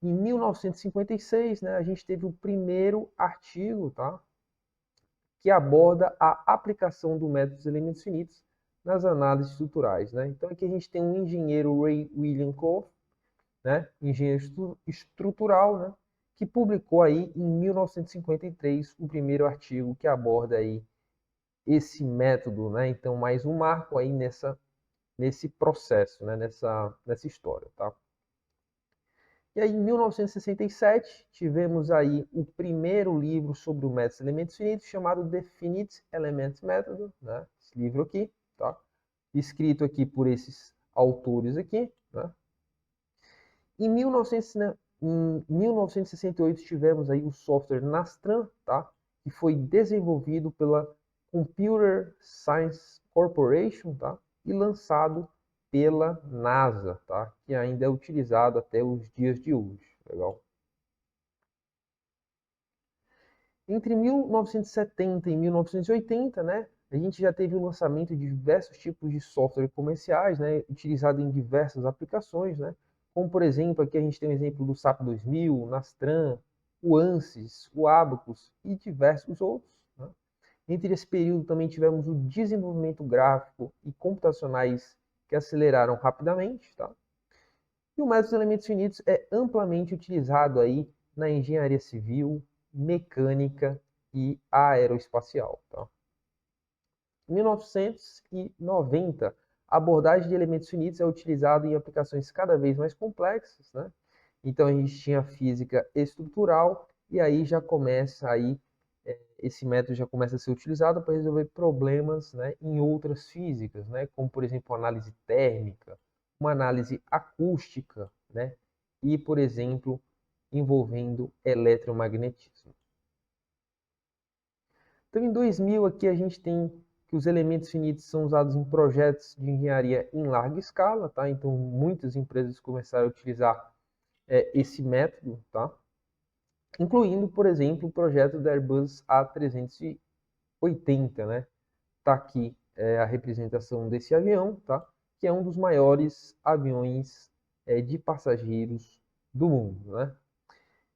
Em 1956, né, a gente teve o primeiro artigo, tá? Que aborda a aplicação do método dos elementos finitos nas análises estruturais, né? Então aqui a gente tem um engenheiro Ray William Coe, né? Engenheiro estrutural, né? Que publicou aí em 1953 o primeiro artigo que aborda aí esse método, né? Então mais um marco aí nesse processo, né? Nessa história, tá? E aí, em 1967, tivemos aí o primeiro livro sobre o método de elementos finitos, chamado The Finite Elements Method, né? Esse livro aqui, tá? Escrito aqui por esses autores aqui, né? Em 1968 tivemos aí o software Nastran, tá? Que foi desenvolvido pela Computer Science Corporation, tá? E lançado pela NASA, tá? Que ainda é utilizado até os dias de hoje. Legal. Entre 1970 e 1980, né, a gente já teve o lançamento de diversos tipos de software comerciais, né, utilizado em diversas aplicações, né, como por exemplo, aqui a gente tem o exemplo do SAP 2000, o Nastran, o ANSYS, o Abacus e diversos outros, né. Entre esse período também tivemos o desenvolvimento gráfico e computacionais que aceleraram rapidamente, tá? E o método dos elementos finitos é amplamente utilizado aí na engenharia civil, mecânica e aeroespacial. Tá? Em 1990, a abordagem de elementos finitos é utilizada em aplicações cada vez mais complexas, né? Então a gente tinha física estrutural e aí já começa aí esse método já começa a ser utilizado para resolver problemas, né, em outras físicas, né, como por exemplo análise térmica, uma análise acústica, né, e por exemplo envolvendo eletromagnetismo. Então em 2000 aqui a gente tem que os elementos finitos são usados em projetos de engenharia em larga escala, tá? Então muitas empresas começaram a utilizar esse método, tá? Incluindo, por exemplo, o projeto da Airbus A380, né? Tá aqui a representação desse avião, tá? Que é um dos maiores aviões de passageiros do mundo, né?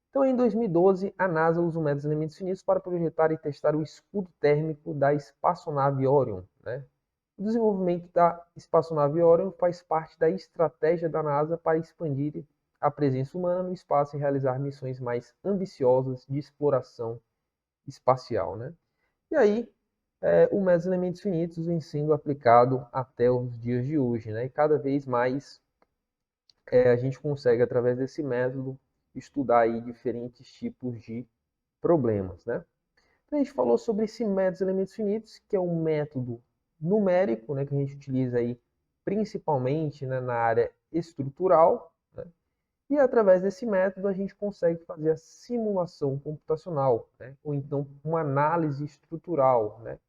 Então, em 2012, a NASA usa o método de elementos finitos para projetar e testar o escudo térmico da espaçonave Orion, né? O desenvolvimento da espaçonave Orion faz parte da estratégia da NASA para expandir a presença humana no espaço e realizar missões mais ambiciosas de exploração espacial, né? E aí, o método de elementos finitos vem sendo aplicado até os dias de hoje, né? E cada vez mais a gente consegue, através desse método, estudar aí diferentes tipos de problemas, né? Então, a gente falou sobre esse método de elementos finitos, que é um método numérico, né, que a gente utiliza aí principalmente, né, na área estrutural, né? E através desse método a gente consegue fazer a simulação computacional, né? Ou então uma análise estrutural, né?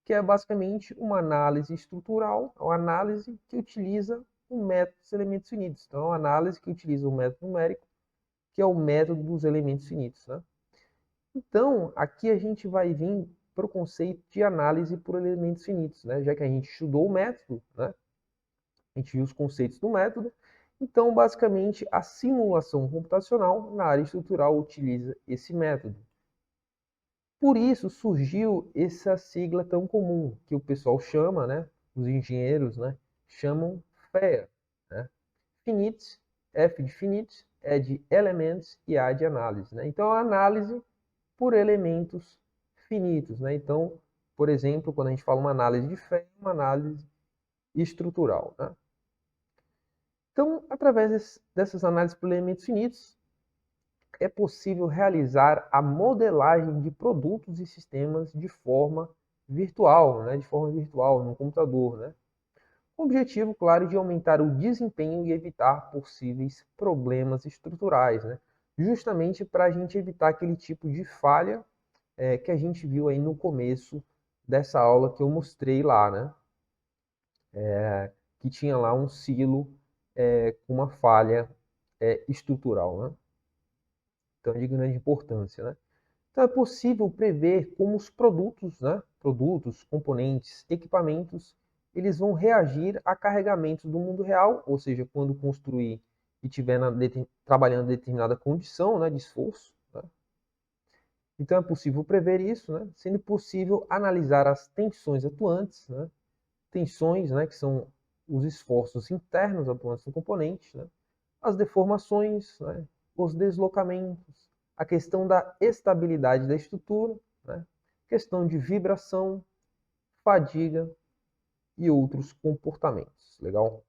Que é basicamente uma análise estrutural, uma análise que utiliza o método dos elementos finitos. Então, é uma análise que utiliza o método numérico, que é o método dos elementos finitos, né? Então, aqui a gente vai vir para o conceito de análise por elementos finitos, né? Já que a gente estudou o método, né? A gente viu os conceitos do método. Então, basicamente, a simulação computacional na área estrutural utiliza esse método. Por isso surgiu essa sigla tão comum que o pessoal chama, né? Os engenheiros, né? Chamam FEA, né? Finite, F de finite, E de elements e A de análise, né? Então, a análise por elementos finitos, né? Então, por exemplo, quando a gente fala uma análise de FEA, uma análise estrutural, né? Então, através dessas análises por elementos finitos, é possível realizar a modelagem de produtos e sistemas de forma virtual, né? De forma virtual, no computador, né? Com o objetivo, claro, de aumentar o desempenho e evitar possíveis problemas estruturais, né? Justamente para a gente evitar aquele tipo de falha que a gente viu aí no começo dessa aula que eu mostrei lá, né? Que tinha lá um silo com uma falha estrutural, né? Então, é de grande importância, né? Então, é possível prever como os produtos, né? Produtos, componentes, equipamentos, eles vão reagir a carregamentos do mundo real, ou seja, quando construir e estiver trabalhando em determinada condição, né, de esforço, né? Então, é possível prever isso, né? Sendo possível analisar as tensões atuantes, né? Tensões, né, que são os esforços internos atuantes no componente, né? As deformações, né? Os deslocamentos, a questão da estabilidade da estrutura, né? Questão de vibração, fadiga e outros comportamentos. Legal?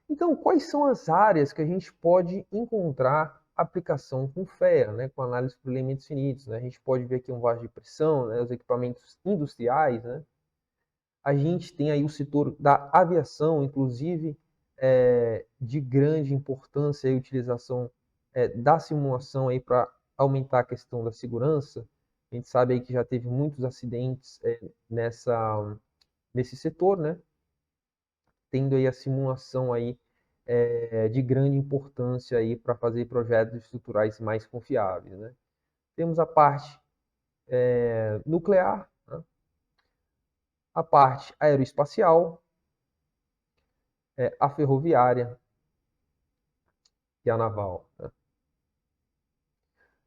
Então, quais são as áreas que a gente pode encontrar aplicação com FEA, né? Com análise por elementos finitos, né? A gente pode ver aqui um vaso de pressão, né? Os equipamentos industriais, né? A gente tem aí o setor da aviação, inclusive, de grande importância a utilização da simulação aí para aumentar a questão da segurança. A gente sabe aí que já teve muitos acidentes nesse setor, né? Tendo aí a simulação aí de grande importância aí para fazer projetos estruturais mais confiáveis, né? Temos a parte nuclear, né? A parte aeroespacial, a ferroviária e a naval, né?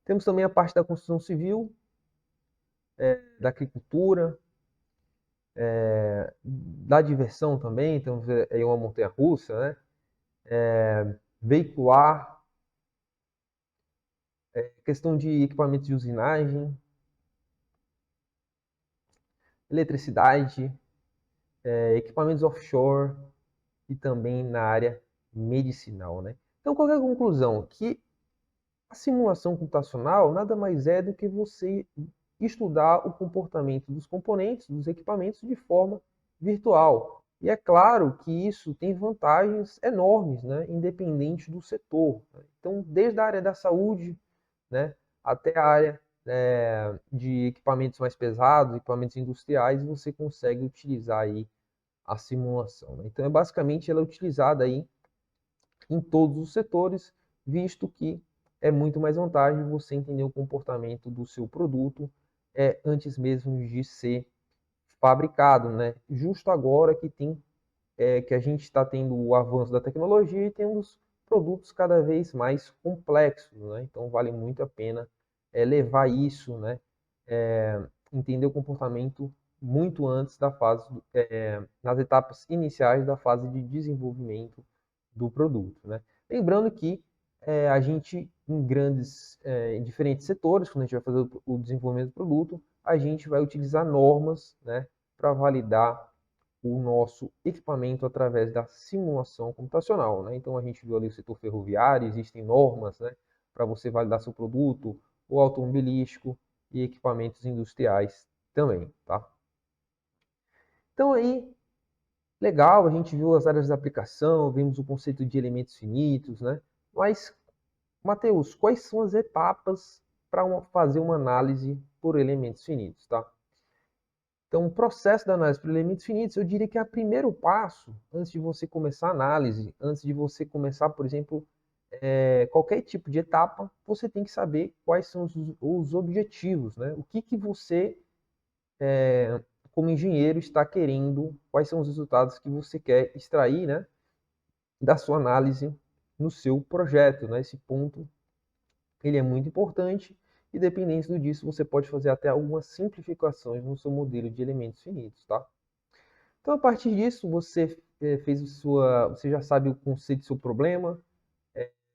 Temos também a parte da construção civil, da agricultura, da diversão também, temos aí uma montanha-russa, né? Veicular, questão de equipamentos de usinagem, eletricidade, equipamentos offshore e também na área medicinal, né? Então, qual é a conclusão? Que a simulação computacional nada mais é do que você estudar o comportamento dos componentes, dos equipamentos de forma virtual. E é claro que isso tem vantagens enormes, né, independente do setor. Então, desde a área da saúde, né, até a área de equipamentos mais pesados, equipamentos industriais, você consegue utilizar aí a simulação, né? Então, basicamente, ela é utilizada aí em todos os setores, visto que é muito mais vantagem você entender o comportamento do seu produto antes mesmo de ser fabricado, né? Justo agora que que a gente está tendo o avanço da tecnologia e temos produtos cada vez mais complexos, né? Então vale muito a pena levar isso, né? Entender o comportamento muito antes da fase, nas etapas iniciais da fase de desenvolvimento do produto, né? Lembrando que a gente, em diferentes setores, quando a gente vai fazer o desenvolvimento do produto, a gente vai utilizar normas, né, para validar o nosso equipamento através da simulação computacional, né? Então a gente viu ali o setor ferroviário, existem normas, né, para você validar seu produto, o automobilístico e equipamentos industriais também, tá? Então aí Legal, a gente viu as áreas de aplicação, vimos o conceito de elementos finitos, né? Mas, Matheus, quais são as etapas para fazer uma análise por elementos finitos, tá? Então, o processo da análise por elementos finitos, eu diria que é o primeiro passo antes de você começar a análise, antes de você começar, por exemplo, qualquer tipo de etapa, você tem que saber quais são os objetivos, né? O que você, como engenheiro, está querendo, quais são os resultados que você quer extrair, né, da sua análise no seu projeto, né? Esse ponto ele é muito importante e, dependendo disso, você pode fazer até algumas simplificações no seu modelo de elementos finitos, tá? Então, a partir disso, você você já sabe o conceito do seu problema,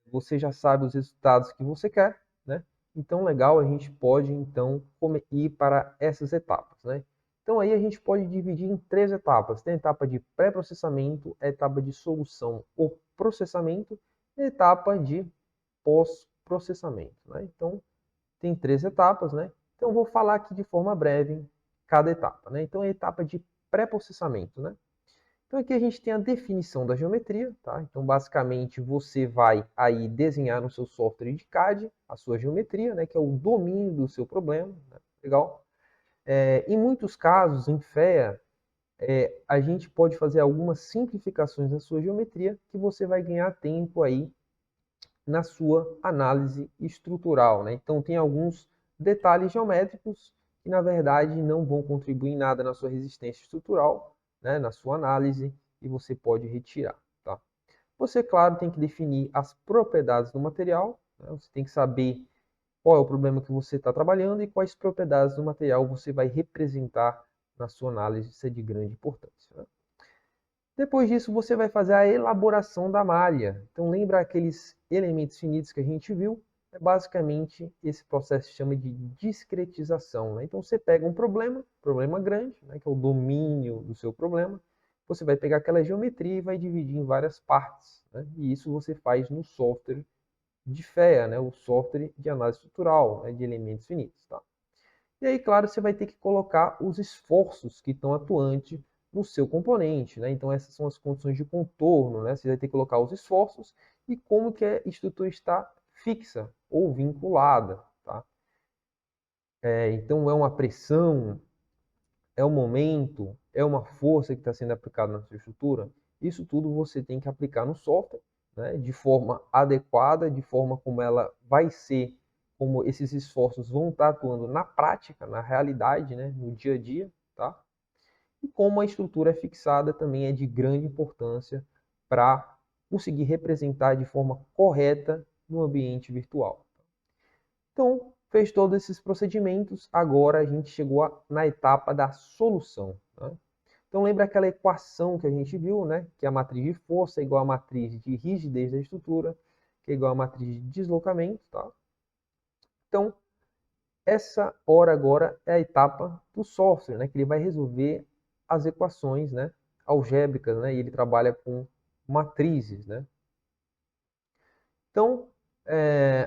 você já sabe os resultados que você quer, né? Então, legal, a gente pode então ir para essas etapas, né? Então, aí a gente pode dividir em três etapas. Tem a etapa de pré-processamento, a etapa de solução ou processamento e a etapa de pós-processamento, né? Então, tem três etapas, né? Então, eu vou falar aqui de forma breve cada etapa, né? Então, a etapa de pré-processamento, né? Então aqui a gente tem a definição da geometria, tá? Então basicamente você vai aí desenhar no seu software de CAD a sua geometria, né? Que é o domínio do seu problema, né? Legal? Em muitos casos, em FEA, a gente pode fazer algumas simplificações da sua geometria que você vai ganhar tempo aí na sua análise estrutural, né? Então tem alguns detalhes geométricos que na verdade não vão contribuir em nada na sua resistência estrutural, né? Na sua análise e você pode retirar, tá? Você, claro, tem que definir as propriedades do material, né? Você tem que saber qual é o problema que você está trabalhando e quais propriedades do material você vai representar na sua análise, isso é de grande importância, né? Depois disso, você vai fazer a elaboração da malha. Então, lembra aqueles elementos finitos que a gente viu? É basicamente esse processo se chama de discretização, né? Então, você pega um problema grande, né, que é o domínio do seu problema. Você vai pegar aquela geometria e vai dividir em várias partes, né? E isso você faz no software de FEA, né? O software de análise estrutural, né, de elementos finitos, tá? E aí, claro, você vai ter que colocar os esforços que estão atuantes no seu componente, né? Então, essas são as condições de contorno, né? Você vai ter que colocar os esforços e como que a estrutura está fixa ou vinculada, tá? Então, é uma pressão, é um momento, é uma força que está sendo aplicada na sua estrutura. Isso tudo você tem que aplicar no software, né? De forma adequada, de forma como ela vai ser, como esses esforços vão estar atuando na prática, na realidade, né? No dia a dia, tá? E como a estrutura é fixada também é de grande importância para conseguir representar de forma correta no ambiente virtual. Então, fez todos esses procedimentos, agora a gente chegou na etapa da solução, né? Então, lembra aquela equação que a gente viu, né? Que a matriz de força é igual à matriz de rigidez da estrutura, que é igual à matriz de deslocamento, tá? Então, essa hora agora é a etapa do software, né? Que ele vai resolver as equações, né, algébricas, né? E ele trabalha com matrizes, né? Então,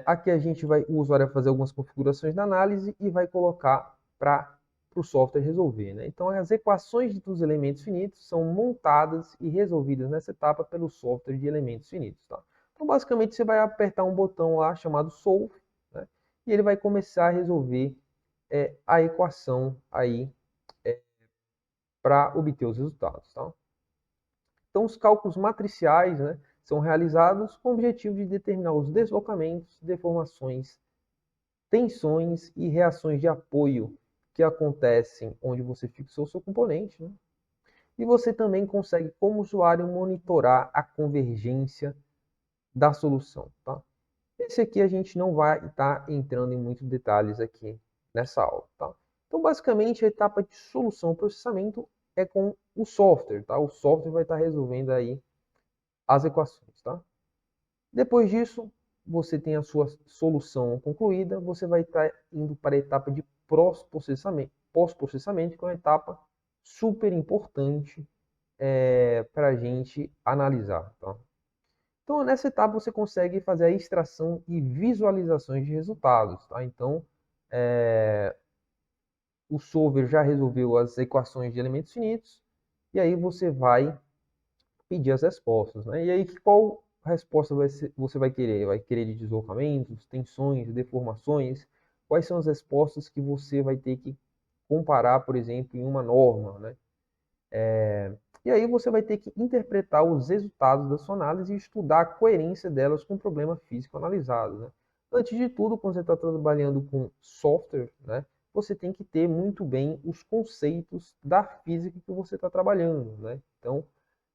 aqui a gente vai, o usuário vai fazer algumas configurações da análise e vai colocar para o software resolver, né? Então, as equações dos elementos finitos são montadas e resolvidas nessa etapa pelo software de elementos finitos, tá? Então, basicamente, você vai apertar um botão lá chamado Solve, né? E ele vai começar a resolver a equação aí para obter os resultados, tá? Então, os cálculos matriciais, né, são realizados com o objetivo de determinar os deslocamentos, deformações, tensões e reações de apoio que acontecem onde você fixou o seu componente, né? E você também consegue, como usuário, monitorar a convergência da solução, tá? Esse aqui a gente não vai estar entrando em muitos detalhes aqui nessa aula, tá? Então, basicamente, a etapa de solução e processamento é com o software, tá? O software vai estar resolvendo aí as equações, tá? Depois disso, você tem a sua solução concluída, você vai estar indo para a etapa de pós-processamento, que é uma etapa super importante para a gente analisar, tá? Então, nessa etapa, você consegue fazer a extração e visualizações de resultados, tá? Então, o solver já resolveu as equações de elementos finitos, e aí você vai pedir as respostas, né? E aí, qual resposta você vai querer? Vai querer de deslocamentos, tensões, deformações? Quais são as respostas que você vai ter que comparar, por exemplo, em uma norma, né? E aí você vai ter que interpretar os resultados da sua análise e estudar a coerência delas com o problema físico analisado, né? Antes de tudo, quando você está trabalhando com software, né, você tem que ter muito bem os conceitos da física que você está trabalhando, né? Então,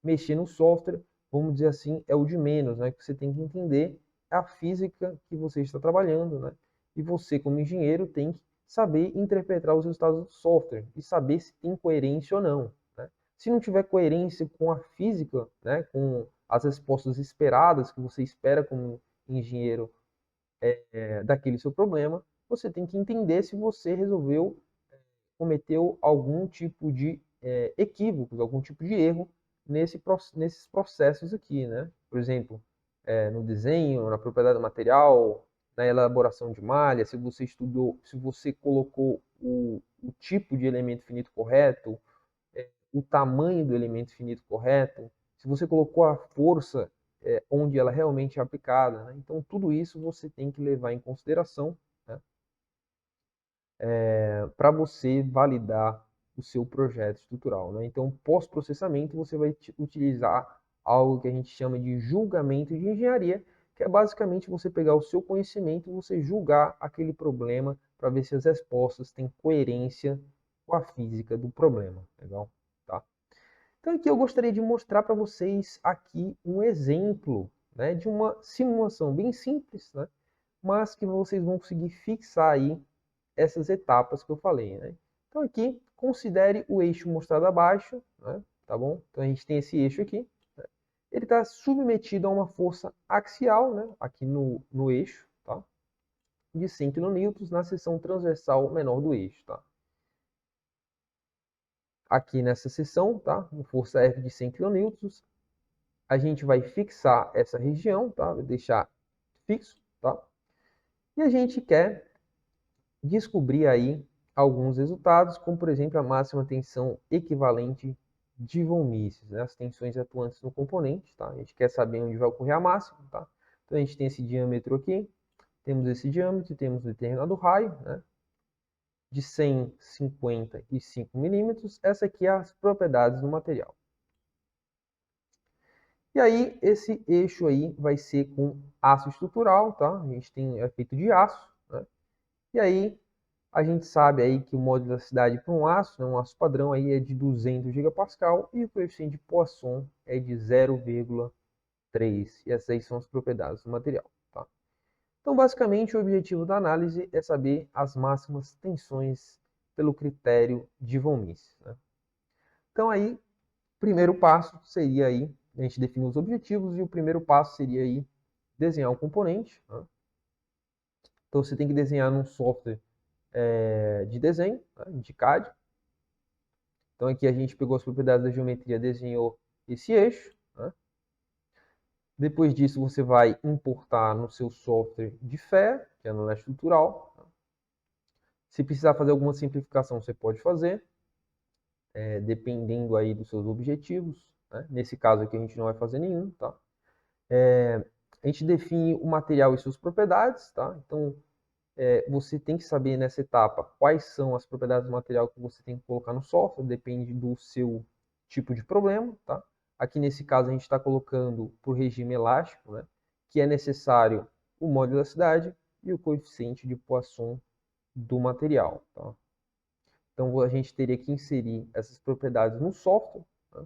mexer no software, vamos dizer assim, é o de menos, né? Que você tem que entender a física que você está trabalhando, né? E você, como engenheiro, tem que saber interpretar os resultados do software e saber se tem coerência ou não, né? Se não tiver coerência com a física, né, com as respostas esperadas que você espera como engenheiro daquele seu problema, você tem que entender se você cometeu algum tipo de equívoco, algum tipo de erro nesses processos aqui, né? Por exemplo, no desenho, na propriedade do material, na elaboração de malha, se você estudou, se você colocou o tipo de elemento finito correto, o tamanho do elemento finito correto, se você colocou a força onde ela realmente é aplicada, né? Então, tudo isso você tem que levar em consideração, né, para você validar o seu projeto estrutural, né? Então, pós-processamento, você vai utilizar algo que a gente chama de julgamento de engenharia, que é basicamente você pegar o seu conhecimento e você julgar aquele problema para ver se as respostas têm coerência com a física do problema, legal? Tá? Então aqui eu gostaria de mostrar para vocês aqui um exemplo, né, de uma simulação bem simples, né, mas que vocês vão conseguir fixar aí essas etapas que eu falei, né? Então aqui, considere o eixo mostrado abaixo, né, tá bom? Então a gente tem esse eixo aqui, né? Ele está submetido a uma força axial, né, aqui no eixo, tá? De 100 kN na seção transversal menor do eixo, tá? Aqui nessa seção, tá? Uma força F de 100 kN, a gente vai fixar essa região, tá? Vai deixar fixo, tá? E a gente quer descobrir aí alguns resultados, como por exemplo a máxima tensão equivalente de von Mises, né? As tensões atuantes no componente, tá? A gente quer saber onde vai ocorrer a máxima, tá? Então a gente tem esse diâmetro aqui, temos esse diâmetro, temos um determinado raio, né? De 155 milímetros. Essa aqui é as propriedades do material. E aí, esse eixo aí vai ser com aço estrutural, tá? A gente tem feito de aço, né? E aí, a gente sabe aí que o modo de elasticidade para um aço padrão aí é de 200 gigapascal e o coeficiente de Poisson é de 0,3. E essas aí são as propriedades do material, tá? Então, basicamente, o objetivo da análise é saber as máximas tensões pelo critério de von Mises, né? Então, aí, primeiro passo seria aí, a gente definir os objetivos e o primeiro passo seria aí desenhar um componente, né? Então você tem que desenhar num software de desenho, né, de CAD. Então aqui a gente pegou as propriedades da geometria, desenhou esse eixo, né? Depois disso você vai importar no seu software de FEA, que é análise estrutural. Se precisar fazer alguma simplificação, você pode fazer, dependendo aí dos seus objetivos, né? Nesse caso aqui a gente não vai fazer nenhum, tá? A gente define o material e suas propriedades, tá? Então, você tem que saber nessa etapa quais são as propriedades do material que você tem que colocar no software, depende do seu tipo de problema, tá? Aqui nesse caso a gente está colocando por regime elástico, né? Que é necessário o modo de elasticidade e o coeficiente de Poisson do material, tá? Então a gente teria que inserir essas propriedades no software, tá?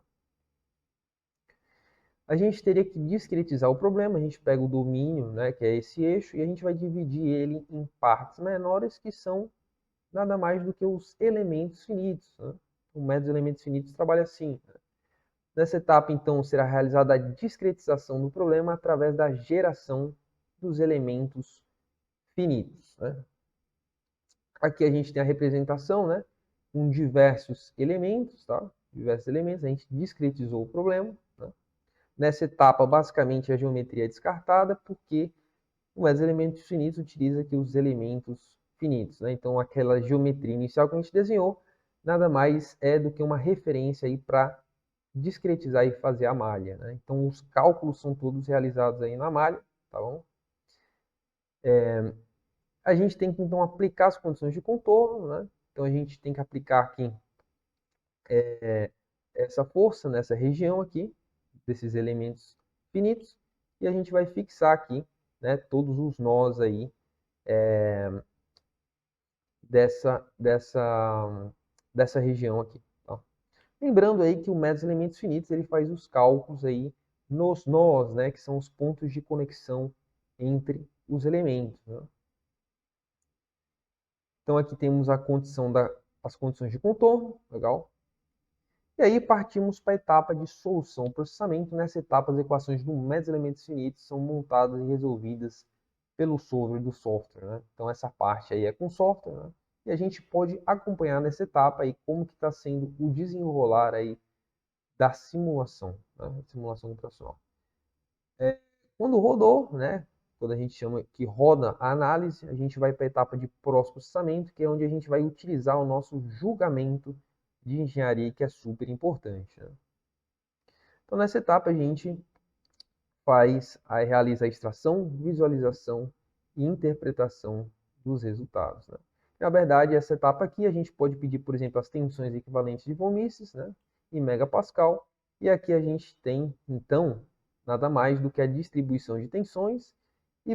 A gente teria que discretizar o problema, a gente pega o domínio, né, que é esse eixo, e a gente vai dividir ele em partes menores, que são nada mais do que os elementos finitos, né? O método de elementos finitos trabalha assim, né? Nessa etapa, então, será realizada a discretização do problema através da geração dos elementos finitos, né? Aqui a gente tem a representação, né, com diversos elementos, tá? Diversos elementos, a gente discretizou o problema, né? Nessa etapa, basicamente, a geometria é descartada, porque o método de elementos finitos utiliza aqui os elementos finitos, né? Então, aquela geometria inicial que a gente desenhou, nada mais é do que uma referência aí para discretizar e fazer a malha, né? Então, os cálculos são todos realizados aí na malha, tá bom? A gente tem que, então, aplicar as condições de contorno, né? Então, a gente tem que aplicar aqui essa força nessa região aqui, desses elementos finitos, e a gente vai fixar aqui, né, todos os nós aí dessa região aqui. Tá? Lembrando aí que o método dos elementos finitos ele faz os cálculos aí nos nós, né, que são os pontos de conexão entre os elementos. Né? Então aqui temos as condições de contorno, legal? E aí partimos para a etapa de solução e processamento. Nessa etapa, as equações do método dos elementos finitos são montadas e resolvidas pelo solver do software. Né? Então essa parte aí é com software, né? E a gente pode acompanhar nessa etapa aí como que está sendo o desenrolar aí da simulação, né? Simulação computacional. Quando rodou, né? Quando a gente chama que roda a análise, a gente vai para a etapa de pós-processamento, que é onde a gente vai utilizar o nosso julgamento de engenharia, que é super importante. Né? Então, nessa etapa, a gente realiza a extração, visualização e interpretação dos resultados. Né? Na verdade, essa etapa aqui, a gente pode pedir, por exemplo, as tensões equivalentes de von Mises, né? Em megapascal. E aqui a gente tem, então, nada mais do que a distribuição de tensões. E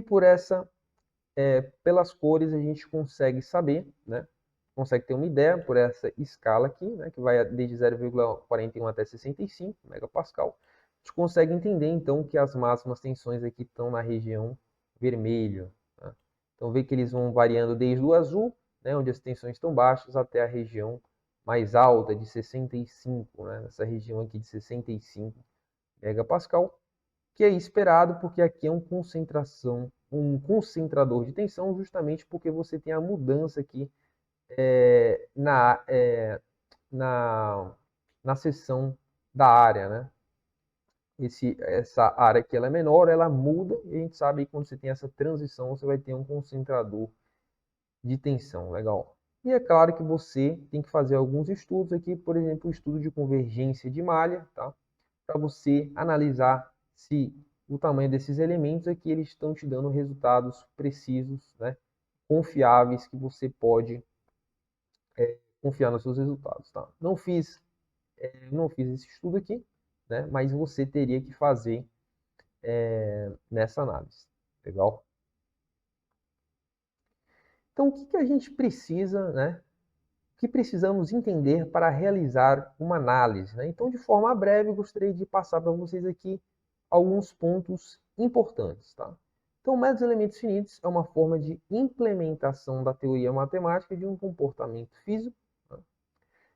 pelas cores, a gente consegue saber, né? Consegue ter uma ideia por essa escala aqui, né? Que vai desde 0,41 até 65 megapascal. A gente consegue entender, então, que as máximas tensões aqui estão na região vermelho. Tá? Então, vê que eles vão variando desde o azul, né, onde as tensões estão baixas, até a região mais alta, de 65, né, essa região aqui de 65 megapascal, que é esperado porque aqui é um concentrador de tensão, justamente porque você tem a mudança aqui é, na, é, na, na seção da área, né? Essa área que ela é menor, ela muda, e a gente sabe que quando você tem essa transição, você vai ter um concentrador de tensão, legal. E é claro que você tem que fazer alguns estudos aqui, por exemplo, o estudo de convergência de malha, tá? Para você analisar se o tamanho desses elementos aqui eles estão te dando resultados precisos, né? Confiáveis que você pode confiar nos seus resultados, tá? Não fiz esse estudo aqui, né? Mas você teria que fazer nessa análise. Legal? Então, o que a gente precisa, né? O que precisamos entender para realizar uma análise? Né? Então, de forma breve, gostaria de passar para vocês aqui alguns pontos importantes. Tá? Então, o método dos elementos finitos é uma forma de implementação da teoria matemática de um comportamento físico. Tá?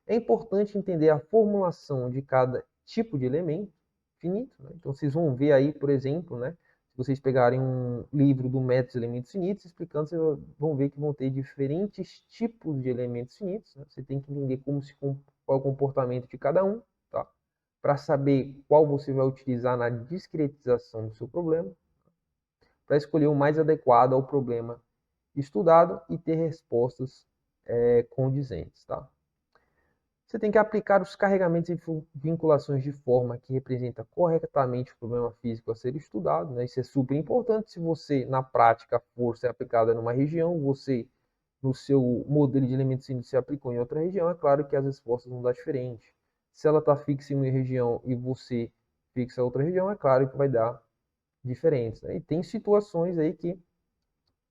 É importante entender a formulação de cada tipo de elemento finito. Né? Então, vocês vão ver aí, por exemplo, né? Se vocês pegarem um livro do método dos elementos finitos, explicando, vocês vão ver que vão ter diferentes tipos de elementos finitos. Né? Você tem que entender qual é o comportamento de cada um, tá? Para saber qual você vai utilizar na discretização do seu problema, para escolher o mais adequado ao problema estudado e ter respostas condizentes. Tá? Você tem que aplicar os carregamentos e vinculações de forma que representa corretamente o problema físico a ser estudado. Né? Isso é super importante. Se você, na prática, a força é aplicada numa região, você, no seu modelo de elementos simples, se aplicou em outra região, é claro que as respostas vão dar diferente. Se ela está fixa em uma região e você fixa em outra região, é claro que vai dar diferentes. Né? E tem situações aí que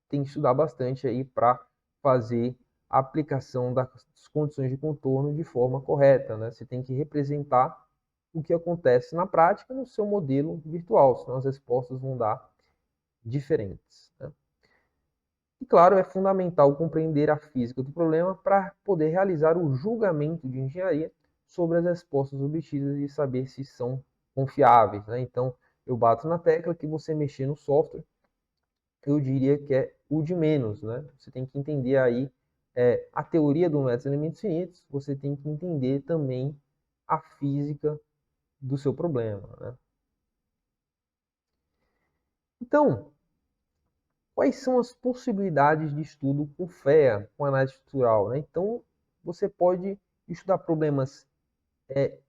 tem que estudar bastante aí para fazer a aplicação das condições de contorno de forma correta, né? Você tem que representar o que acontece na prática no seu modelo virtual, senão as respostas vão dar diferentes. Né? E claro, é fundamental compreender a física do problema para poder realizar o julgamento de engenharia sobre as respostas obtidas e saber se são confiáveis. Né? Então, eu bato na tecla que você mexer no software eu diria que é o de menos, né? Você tem que entender aí a teoria do método de elementos finitos, você tem que entender também a física do seu problema, né? Então, quais são as possibilidades de estudo com FEA, com análise estrutural, né? Então, você pode estudar problemas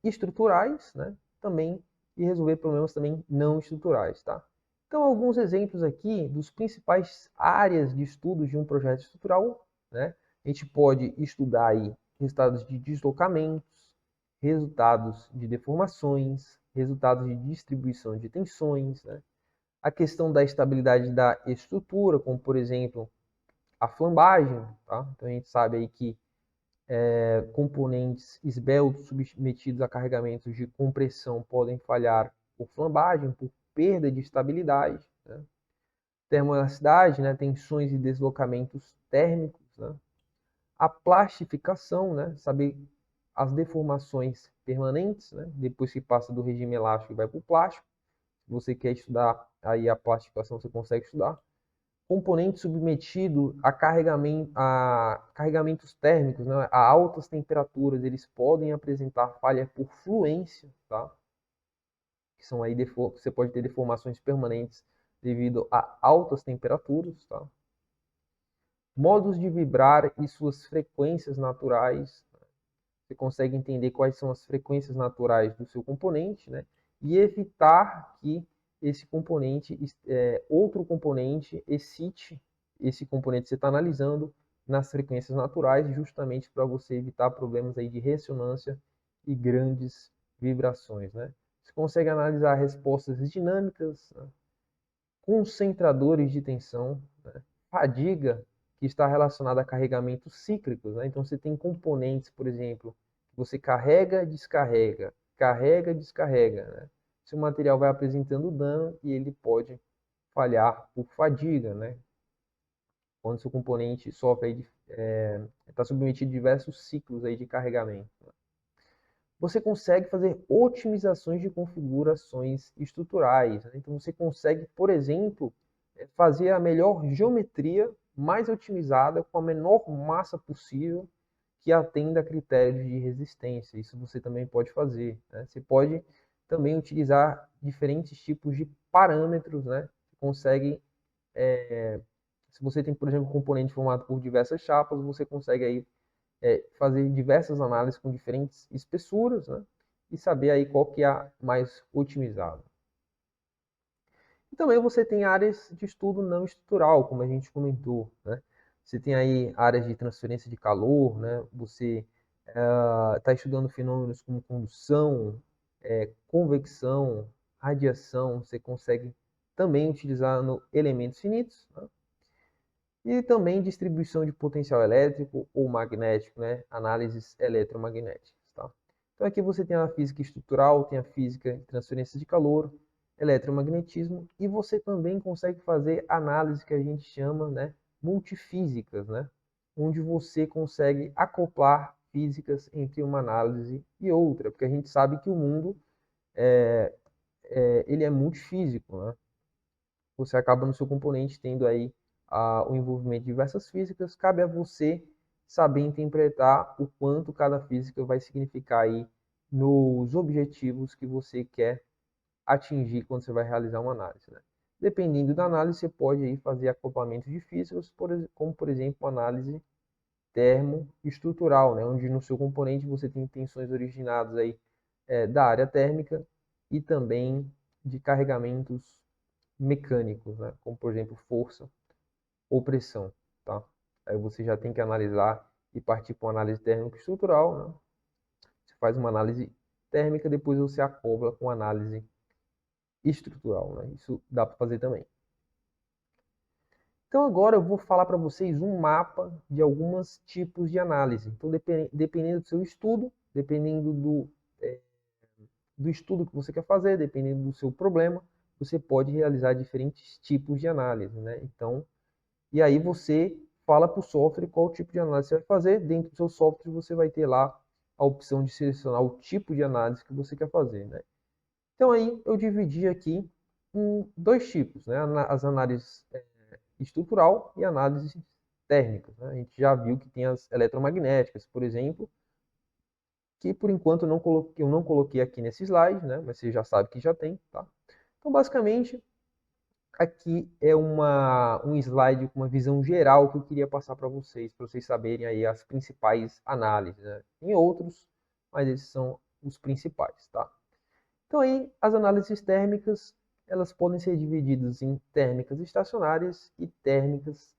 estruturais, né? Também, e resolver problemas também não estruturais, tá? Então, alguns exemplos aqui dos principais áreas de estudos de um projeto estrutural, né? A gente pode estudar aí resultados de deslocamentos, resultados de deformações, resultados de distribuição de tensões, né? A questão da estabilidade da estrutura, como por exemplo a flambagem, tá? Então a gente sabe aí que componentes esbeltos submetidos a carregamentos de compressão podem falhar por flambagem, por perda de estabilidade, né? Termoelasticidade, né? Tensões e deslocamentos térmicos, né? A plastificação, né? Saber as deformações permanentes, né? Depois que passa do regime elástico e vai para o plástico. Se você quer estudar aí a plastificação, você consegue estudar. Componente submetido a carregamentos térmicos, né, a altas temperaturas, eles podem apresentar falha por fluência, tá? Que são aí você pode ter deformações permanentes devido a altas temperaturas, tá? Modos de vibrar e suas frequências naturais. Você consegue entender quais são as frequências naturais do seu componente, né? E evitar que esse componente, outro componente, excite esse componente que você está analisando nas frequências naturais, justamente para você evitar problemas aí de ressonância e grandes vibrações, né? Você consegue analisar respostas dinâmicas, né? Concentradores de tensão, né? Fadiga, que está relacionada a carregamentos cíclicos, né? Então você tem componentes, por exemplo, que você carrega, descarrega, né? Seu material vai apresentando dano e ele pode falhar por fadiga, né? Quando seu componente sofre está submetido a diversos ciclos aí de carregamento. Você consegue fazer otimizações de configurações estruturais, né? Então você consegue, por exemplo, fazer a melhor geometria mais otimizada com a menor massa possível que atenda a critérios de resistência. Isso você também pode fazer, né? Você pode também utilizar diferentes tipos de parâmetros, né? Você consegue, se você tem, por exemplo, um componente formado por diversas chapas, você consegue aí fazer diversas análises com diferentes espessuras, né? E saber aí qual que é a mais otimizada. E também você tem áreas de estudo não estrutural, como a gente comentou, né? Você tem aí áreas de transferência de calor, né? Você está estudando fenômenos como condução, convecção, radiação, você consegue também utilizar no elementos finitos, né? E também distribuição de potencial elétrico ou magnético, né? Análises eletromagnéticas, tá? Então aqui você tem a física estrutural, tem a física de transferência de calor, eletromagnetismo, e você também consegue fazer análise que a gente chama, né, multifísicas, né? Onde você consegue acoplar físicas entre uma análise e outra, porque a gente sabe que o mundo ele é multifísico, né? Você acaba no seu componente tendo aí o envolvimento de diversas físicas, cabe a você saber interpretar o quanto cada física vai significar aí nos objetivos que você quer atingir quando você vai realizar uma análise, né? Dependendo da análise, você pode aí fazer acoplamento de físicas, como por exemplo, uma análise termoestrutural, né? Onde no seu componente você tem tensões originadas aí da área térmica e também de carregamentos mecânicos, né? Como por exemplo força ou pressão, tá? Aí você já tem que analisar e partir para uma análise térmico-estrutural, né? Você faz uma análise térmica, depois você acopla com análise estrutural, né? Isso dá para fazer também. Então agora eu vou falar para vocês um mapa de alguns tipos de análise. Então dependendo do seu estudo, dependendo do estudo que você quer fazer, dependendo do seu problema, você pode realizar diferentes tipos de análise, né? Então, e aí você fala para o software qual tipo de análise você vai fazer. Dentro do seu software você vai ter lá a opção de selecionar o tipo de análise que você quer fazer, né? Então aí eu dividi aqui em dois tipos, né? As análises estrutural e análises térmicas, né? A gente já viu que tem as eletromagnéticas, por exemplo, que por enquanto eu não coloquei aqui nesse slide, né? Mas você já sabe que já tem, tá? Então basicamente aqui é um slide com uma visão geral que eu queria passar para vocês saberem aí as principais análises, né? Tem outros, mas esses são os principais, tá? Então aí, as análises térmicas, elas podem ser divididas em térmicas estacionárias e térmicas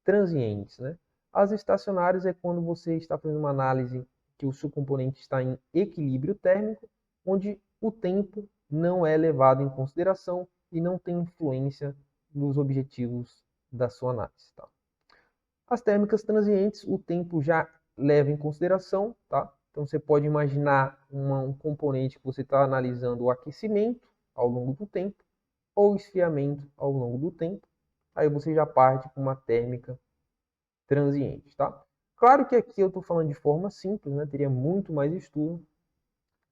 transientes, né? As estacionárias é quando você está fazendo uma análise que o seu componente está em equilíbrio térmico, onde o tempo não é levado em consideração e não tem influência nos objetivos da sua análise, tá? As térmicas transientes, o tempo já leva em consideração, tá? Então você pode imaginar um componente que você está analisando o aquecimento ao longo do tempo ou esfriamento ao longo do tempo. Aí você já parte com uma térmica transiente, tá? Claro que aqui eu estou falando de forma simples, né? Teria muito mais estudo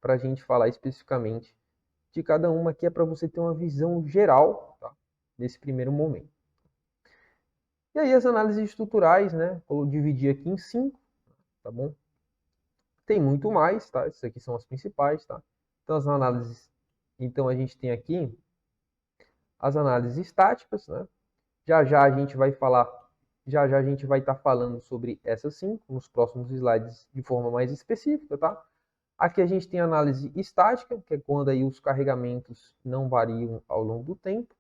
para a gente falar especificamente de cada uma, que é para você ter uma visão geral, tá? Nesse primeiro momento. E aí as análises estruturais, né? Eu dividi aqui em 5, tá bom? Tem muito mais, tá? Essas aqui são as principais, tá? Então as análises, então a gente tem aqui as análises estáticas, né? Já já a gente vai falar, já já a gente vai estar falando sobre essas 5 nos próximos slides de forma mais específica, tá? Aqui a gente tem a análise estática, que é quando aí os carregamentos não variam ao longo do tempo,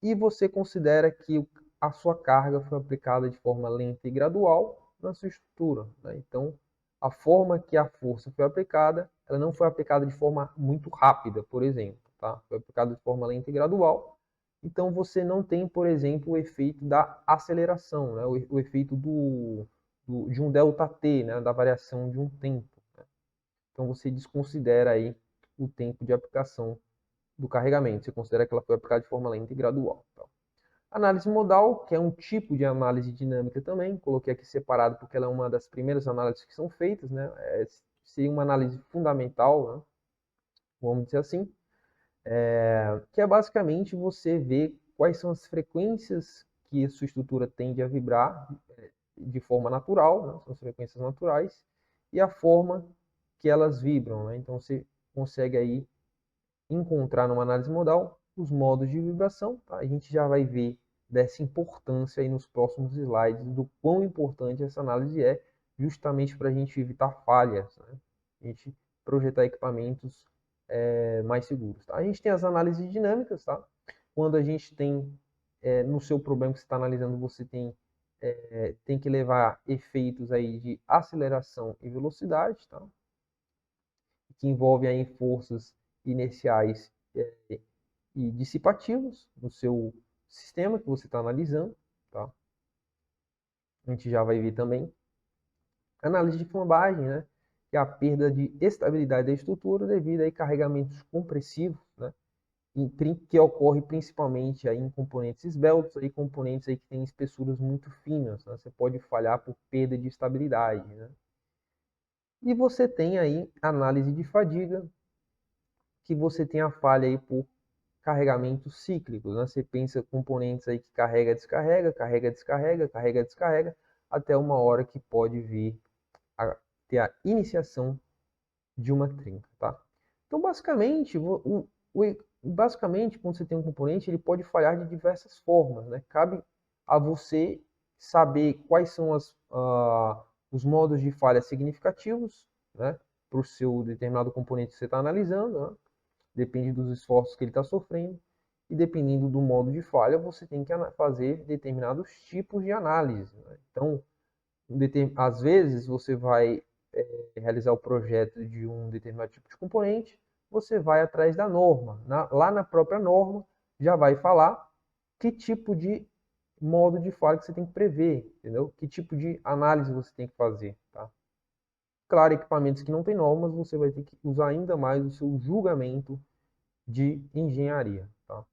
e você considera que a sua carga foi aplicada de forma lenta e gradual na sua estrutura, né? Então, a forma que a força foi aplicada, ela não foi aplicada de forma muito rápida, por exemplo, tá? Foi aplicada de forma lenta e gradual. Então, você não tem, por exemplo, o efeito da aceleração, né? O efeito de um ΔT, né? Da variação de um tempo. Então você desconsidera aí o tempo de aplicação do carregamento. Você considera que ela foi aplicada de forma lenta e gradual. Tá? Análise modal, que é um tipo de análise dinâmica também. Coloquei aqui separado porque ela é uma das primeiras análises que são feitas. Né? Seria uma análise fundamental, né? Vamos dizer assim. Que é basicamente você ver quais são as frequências que a sua estrutura tende a vibrar de forma natural, né? São as frequências naturais, e a forma que elas vibram, né? Então você consegue aí encontrar numa análise modal os modos de vibração, tá? A gente já vai ver dessa importância aí nos próximos slides, do quão importante essa análise é, justamente para a gente evitar falhas, né? A gente projetar equipamentos mais seguros, tá? A gente tem as análises dinâmicas, tá? Quando a gente tem, no seu problema que você está analisando, você tem que levar efeitos aí de aceleração e velocidade, tá? Que envolve aí forças inerciais e dissipativas no seu sistema que você está analisando, tá? A gente já vai ver também análise de flambagem, né? Que é a perda de estabilidade da estrutura devido a carregamentos compressivos, né? Que ocorre principalmente aí em componentes esbeltos, aí componentes aí que têm espessuras muito finas, né? Você pode falhar por perda de estabilidade, né? E você tem aí análise de fadiga, que você tem a falha aí por carregamentos cíclicos, né? Você pensa componentes aí que carrega, descarrega, carrega, descarrega, carrega, descarrega, até uma hora que pode vir a ter a iniciação de uma trinca, tá? Então, basicamente, quando você tem um componente, ele pode falhar de diversas formas, né? Cabe a você saber quais são os modos de falha significativos, né? Para o seu determinado componente que você está analisando, né? Depende dos esforços que ele está sofrendo, e dependendo do modo de falha, você tem que fazer determinados tipos de análise, né? Então, às vezes, você vai realizar o projeto de um determinado tipo de componente, você vai atrás da norma. Lá na própria norma, já vai falar que tipo de modo de falha que você tem que prever, entendeu? Que tipo de análise você tem que fazer, tá? Claro, equipamentos que não têm normas, você vai ter que usar ainda mais o seu julgamento de engenharia, tá?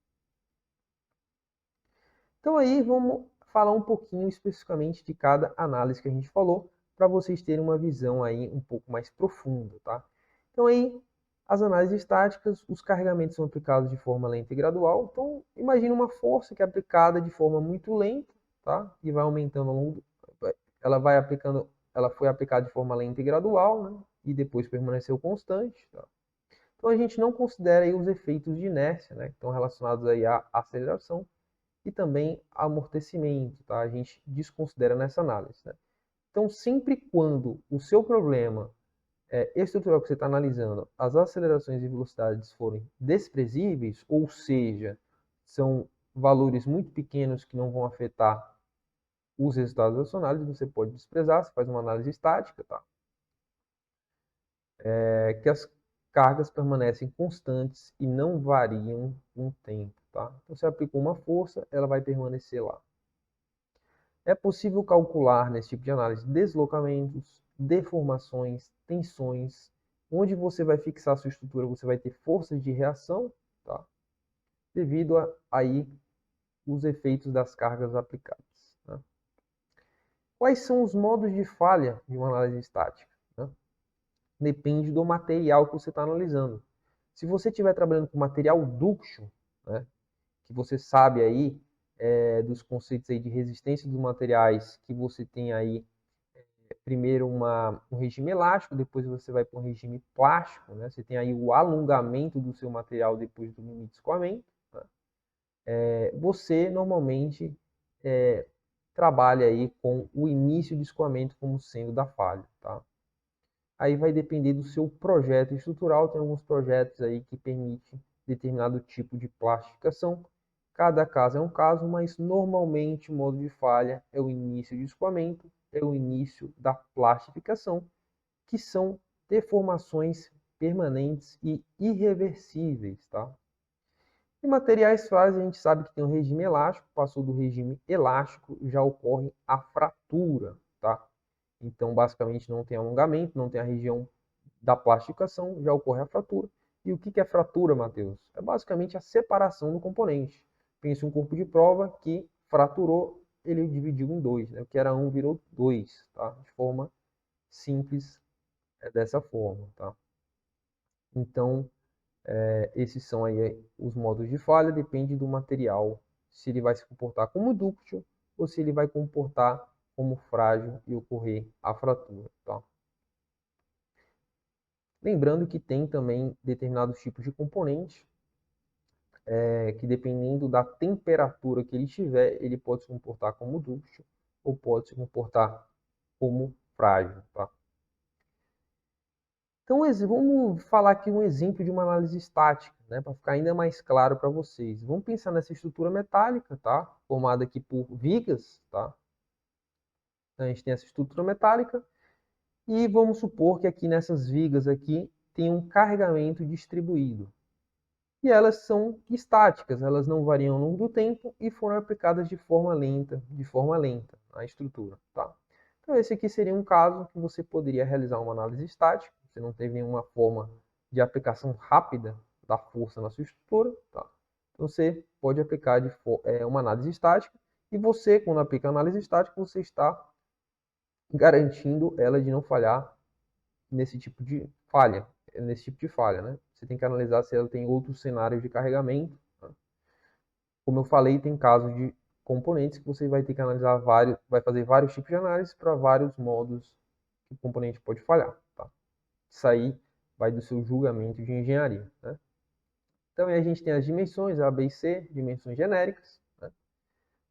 Então aí vamos falar um pouquinho especificamente de cada análise que a gente falou, para vocês terem uma visão aí um pouco mais profunda, tá? Então aí, as análises estáticas, os carregamentos são aplicados de forma lenta e gradual. Então, imagine uma força que é aplicada de forma muito lenta, tá? E vai aumentando ao longo, ela foi aplicada de forma lenta e gradual, né? E depois permaneceu constante, tá? Então a gente não considera aí os efeitos de inércia, né? Que estão relacionados aí à aceleração e também amortecimento, tá? A gente desconsidera nessa análise, né? Então, sempre quando o seu problema estrutural que você está analisando, as acelerações e velocidades forem desprezíveis, ou seja, são valores muito pequenos que não vão afetar os resultados da sua análise, você pode desprezar, você faz uma análise estática, tá? Que as cargas permanecem constantes e não variam com o tempo, tá? Então, você aplicou uma força, ela vai permanecer lá. É possível calcular, nesse tipo de análise, deslocamentos, deformações, tensões. Onde você vai fixar a sua estrutura, você vai ter forças de reação, tá? Devido a aí os efeitos das cargas aplicadas. Tá? Quais são os modos de falha de uma análise estática? Tá? Depende do material que você está analisando. Se você estiver trabalhando com material dúctil, né, que você sabe aí dos conceitos aí de resistência dos materiais, que você tem aí primeiro um regime elástico, depois você vai para um regime plástico, né? Você tem aí o alongamento do seu material depois do limite de escoamento. Tá? Você normalmente trabalha aí com o início de escoamento como sendo da falha, tá? Aí vai depender do seu projeto estrutural, tem alguns projetos aí que permitem determinado tipo de plastificação. Cada caso é um caso, mas normalmente o modo de falha é o início de escoamento, é o início da plastificação, que são deformações permanentes e irreversíveis, tá? E materiais frágeis, a gente sabe que tem um regime elástico, passou do regime elástico, já ocorre a fratura, tá? Então, basicamente, não tem alongamento, não tem a região da plastificação, já ocorre a fratura. E o que é fratura, Matheus? É basicamente a separação do componente. Pense um corpo de prova que fraturou, ele dividiu em dois, né? O que era um virou dois, tá? De forma simples, é dessa forma, tá? Então, esses são aí os modos de falha, depende do material, se ele vai se comportar como dúctil ou se ele vai comportar como frágil e ocorrer a fratura, tá? Lembrando que tem também determinados tipos de componentes que dependendo da temperatura que ele tiver, ele pode se comportar como dúctil ou pode se comportar como frágil, tá? Então, vamos falar aqui um exemplo de uma análise estática, né, para ficar ainda mais claro para vocês. Vamos pensar nessa estrutura metálica, tá? Formada aqui por vigas, tá? Então, a gente tem essa estrutura metálica e vamos supor que aqui nessas vigas aqui tem um carregamento distribuído. E elas são estáticas, elas não variam ao longo do tempo e foram aplicadas de forma lenta a estrutura, tá? Então esse aqui seria um caso que você poderia realizar uma análise estática, você não teve nenhuma forma de aplicação rápida da força na sua estrutura, tá? Então você pode aplicar uma análise estática e você, quando aplica a análise estática, você está garantindo ela de não falhar nesse tipo de falha, né? Você tem que analisar se ela tem outros cenários de carregamento. Tá? Como eu falei, tem casos de componentes que você vai ter que analisar vai fazer vários tipos de análise para vários modos que o componente pode falhar. Tá? Isso aí vai do seu julgamento de engenharia. Né? Então, a gente tem as dimensões A, B e C, dimensões genéricas. Né?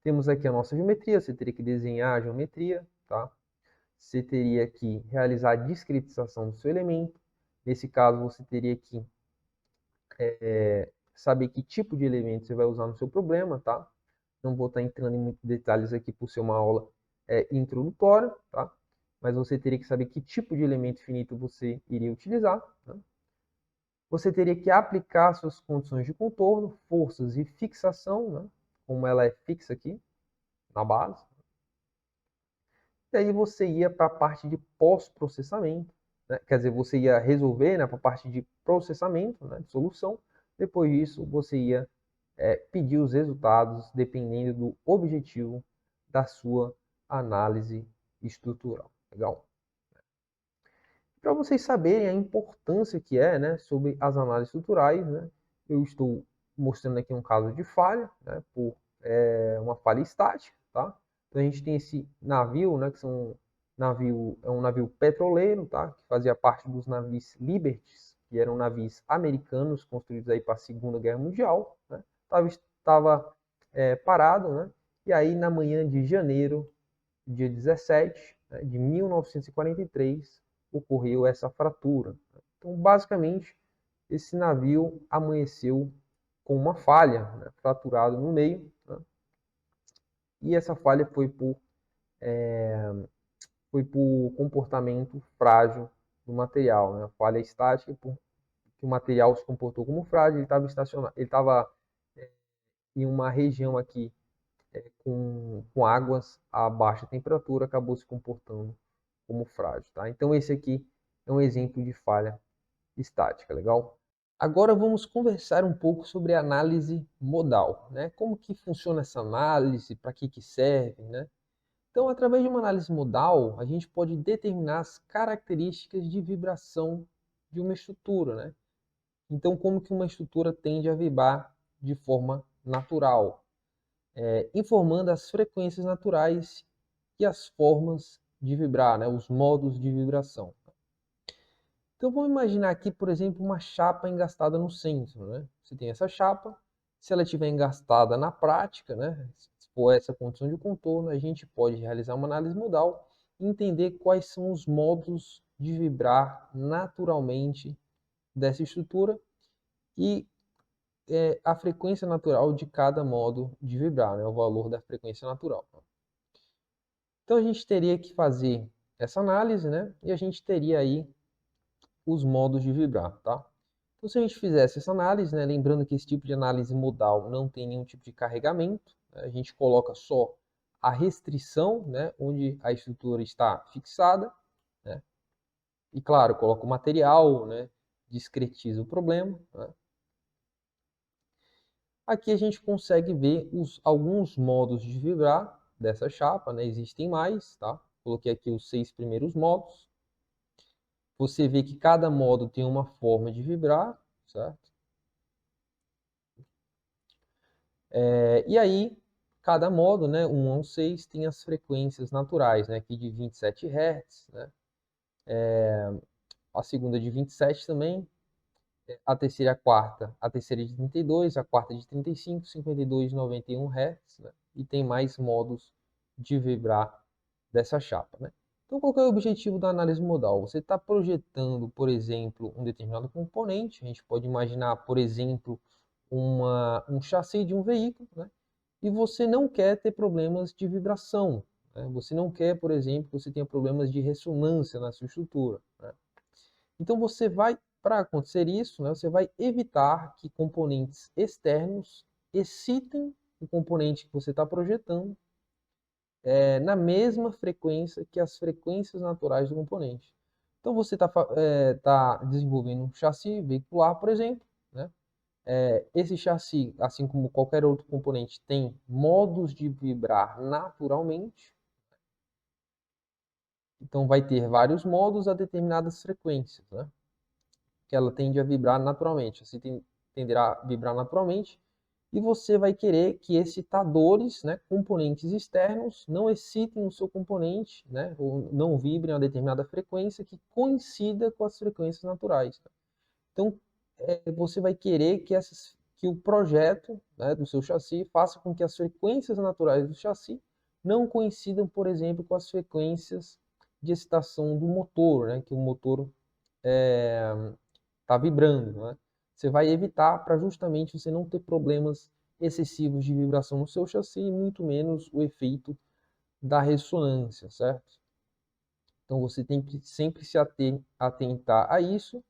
Temos aqui a nossa geometria, você teria que desenhar a geometria, tá? Você teria que realizar a discretização do seu elemento. Nesse caso, você teria que saber que tipo de elemento você vai usar no seu problema, tá? Não vou estar entrando em muitos detalhes aqui por ser uma aula introdutória, tá? Mas você teria que saber que tipo de elemento finito você iria utilizar. Né? Você teria que aplicar suas condições de contorno, forças e fixação, né? Como ela é fixa aqui na base. E aí você ia para a parte de pós-processamento, né? Quer dizer, você ia resolver, né, para a parte de processamento, né, de solução. Depois disso, você ia pedir os resultados dependendo do objetivo da sua análise estrutural. Legal? Para vocês saberem a importância que é, né, sobre as análises estruturais, né, eu estou mostrando aqui um caso de falha, né, por uma falha estática, tá? Então a gente tem esse navio, né, que é um navio petroleiro, tá, que fazia parte dos navios Liberties, que eram navios americanos construídos aí para a Segunda Guerra Mundial, né? Estava parado, né? E aí na manhã de janeiro, dia 17, né, de 1943, ocorreu essa fratura. Então, basicamente, esse navio amanheceu com uma falha, né, fraturado no meio, né, e essa falha foi por comportamento frágil do material, né, falha estática, que o material se comportou como frágil, ele estava estacionado, ele estava em uma região aqui com águas a baixa temperatura, acabou se comportando como frágil. Tá? Então esse aqui é um exemplo de falha estática, legal? Agora vamos conversar um pouco sobre análise modal, né? Como que funciona essa análise, para que serve, né? Então, através de uma análise modal, a gente pode determinar as características de vibração de uma estrutura, né? Então, como que uma estrutura tende a vibrar de forma natural, informando as frequências naturais e as formas de vibrar, né? Os modos de vibração. Então vamos imaginar aqui, por exemplo, uma chapa engastada no centro, né? Você tem essa chapa, se ela estiver engastada na prática, né? Se for essa condição de contorno, a gente pode realizar uma análise modal e entender quais são os modos de vibrar naturalmente dessa estrutura e a frequência natural de cada modo de vibrar, né? O valor da frequência natural. Então a gente teria que fazer essa análise, né? E a gente teria aí os modos de vibrar, tá? Então, se a gente fizesse essa análise, né, lembrando que esse tipo de análise modal não tem nenhum tipo de carregamento, né, a gente coloca só a restrição, né, onde a estrutura está fixada, né, e claro, coloca o material, né, discretiza o problema. Né. Aqui a gente consegue ver alguns modos de vibrar dessa chapa, né, existem mais, tá? Coloquei aqui os 6 primeiros modos. Você vê que cada modo tem uma forma de vibrar, certo? E aí, cada modo, né, 1 ao 6, tem as frequências naturais, né, aqui de 27 Hz, né, a segunda de 27 também, a terceira e a quarta, a terceira de 32, a quarta de 35, 52, 91 Hz, né, e tem mais modos de vibrar dessa chapa, né. Então, qual que é o objetivo da análise modal? Você está projetando, por exemplo, um determinado componente, a gente pode imaginar, por exemplo, um chassi de um veículo, né? E você não quer ter problemas de vibração, né? Você não quer, por exemplo, que você tenha problemas de ressonância na sua estrutura, né? Então você vai, para acontecer isso, né, você vai evitar que componentes externos excitem o componente que você está projetando na mesma frequência que as frequências naturais do componente. Então você tá desenvolvendo um chassi veicular, por exemplo, né? Esse chassi, assim como qualquer outro componente, tem modos de vibrar naturalmente. Então vai ter vários modos a determinadas frequências, né? Que ela tende a vibrar naturalmente. Assim tenderá a vibrar naturalmente. E você vai querer que excitadores, né, componentes externos, não excitem o seu componente, né, ou não vibrem a determinada frequência que coincida com as frequências naturais. Então, você vai querer que o projeto, né, do seu chassi faça com que as frequências naturais do chassi não coincidam, por exemplo, com as frequências de excitação do motor, né, que o motor está vibrando. Né? Você vai evitar para justamente você não ter problemas excessivos de vibração no seu chassi e muito menos o efeito da ressonância, certo? Então você tem que sempre se atentar a isso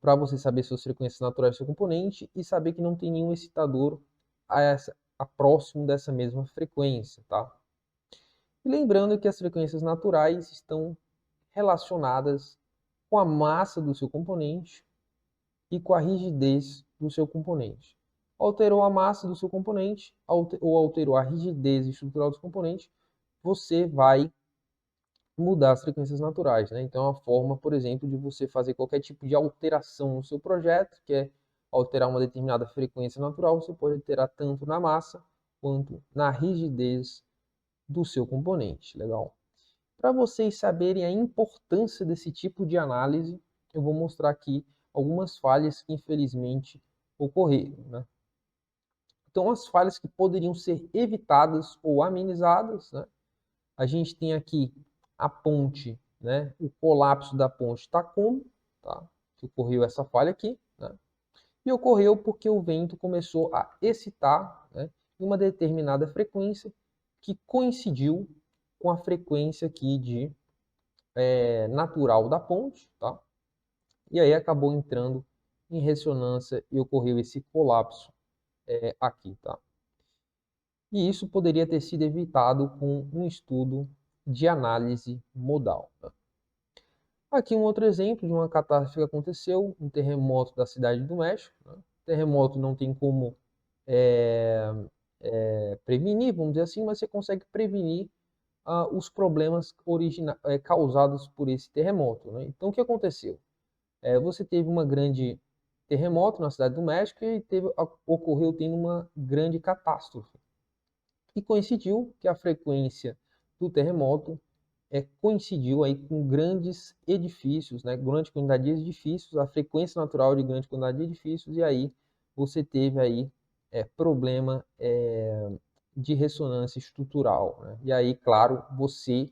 para você saber suas frequências naturais do seu componente e saber que não tem nenhum excitador a próximo dessa mesma frequência, tá? E lembrando que as frequências naturais estão relacionadas com a massa do seu componente e com a rigidez do seu componente. Alterou a massa do seu componente ou alterou a rigidez estrutural do componente, você vai mudar as frequências naturais. Né? Então, a forma, por exemplo, de você fazer qualquer tipo de alteração no seu projeto, que é alterar uma determinada frequência natural, você pode alterar tanto na massa quanto na rigidez do seu componente. Legal? Para vocês saberem a importância desse tipo de análise, eu vou mostrar aqui algumas falhas que infelizmente ocorreram. Né? Então, as falhas que poderiam ser evitadas ou amenizadas, né? A gente tem aqui a ponte né, o colapso da ponte está como, tá? Que ocorreu essa falha aqui, né? E ocorreu porque o vento começou a excitar, né, em uma determinada frequência que coincidiu com a frequência aqui de natural da ponte, tá? E aí acabou entrando em ressonância e ocorreu esse colapso aqui, tá? E isso poderia ter sido evitado com um estudo de análise modal. Tá? Aqui um outro exemplo de uma catástrofe que aconteceu, um terremoto da cidade do México. Né? Terremoto não tem como prevenir, vamos dizer assim, mas você consegue prevenir os problemas causados por esse terremoto. Né? Então, o que aconteceu? Você teve uma grande terremoto na cidade do México e ocorreu tendo uma grande catástrofe. E coincidiu que a frequência do terremoto coincidiu aí com grandes edifícios, né, grande quantidade de edifícios, a frequência natural de grande quantidade de edifícios, e aí você teve aí problema de ressonância estrutural. Né? E aí, claro, você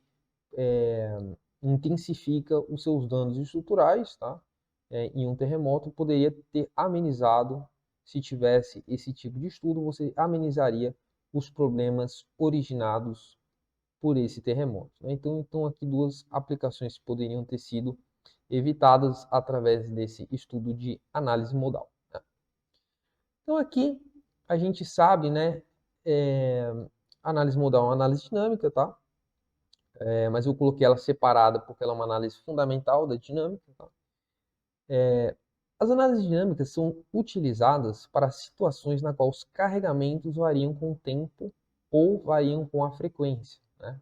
intensifica os seus danos estruturais, tá? Em um terremoto, poderia ter amenizado, se tivesse esse tipo de estudo, você amenizaria os problemas originados por esse terremoto. Né? Então, aqui duas aplicações poderiam ter sido evitadas através desse estudo de análise modal. Né? Então, aqui a gente sabe, né, análise modal é uma análise dinâmica, tá? Mas eu coloquei ela separada porque ela é uma análise fundamental da dinâmica. Tá? As análises dinâmicas são utilizadas para situações na qual os carregamentos variam com o tempo ou variam com a frequência. Né?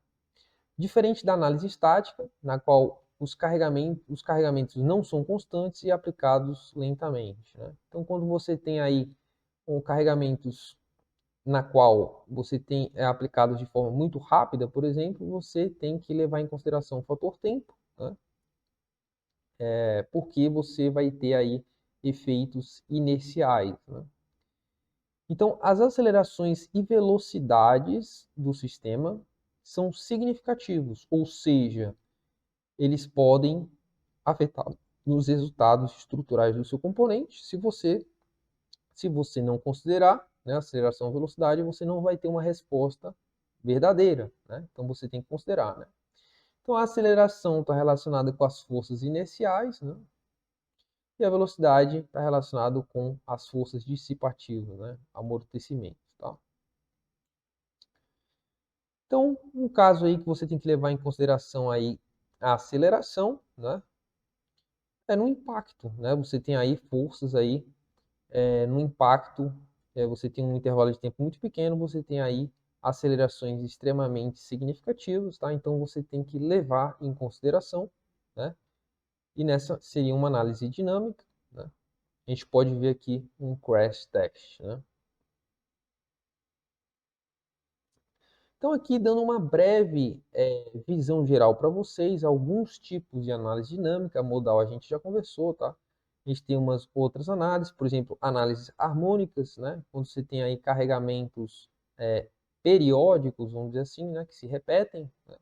Diferente da análise estática, na qual os carregamentos não são constantes e aplicados lentamente. Né? Então, quando você tem aí carregamentos na qual você tem aplicado de forma muito rápida, por exemplo, você tem que levar em consideração o fator tempo, né? Porque você vai ter aí efeitos inerciais. Né? Então, as acelerações e velocidades do sistema são significativos, ou seja, eles podem afetar os resultados estruturais do seu componente. Se você não considerar, né, aceleração e velocidade, você não vai ter uma resposta verdadeira. Né? Então você tem que considerar. Né? Então a aceleração está relacionada com as forças inerciais, né? E a velocidade está relacionada com as forças dissipativas, né? Amortecimento. Tá? Então, um caso aí que você tem que levar em consideração aí a aceleração, né? No impacto, né? Você tem aí forças aí no impacto, você tem um intervalo de tempo muito pequeno, você tem aí acelerações extremamente significativas, tá? Então você tem que levar em consideração, né? E nessa seria uma análise dinâmica, né? A gente pode ver aqui um crash test, né? Então aqui dando uma breve visão geral para vocês, alguns tipos de análise dinâmica, modal a gente já conversou, tá? A gente tem umas outras análises, por exemplo, análises harmônicas, né? Quando você tem aí carregamentos periódicos, vamos dizer assim, né? Que se repetem, né?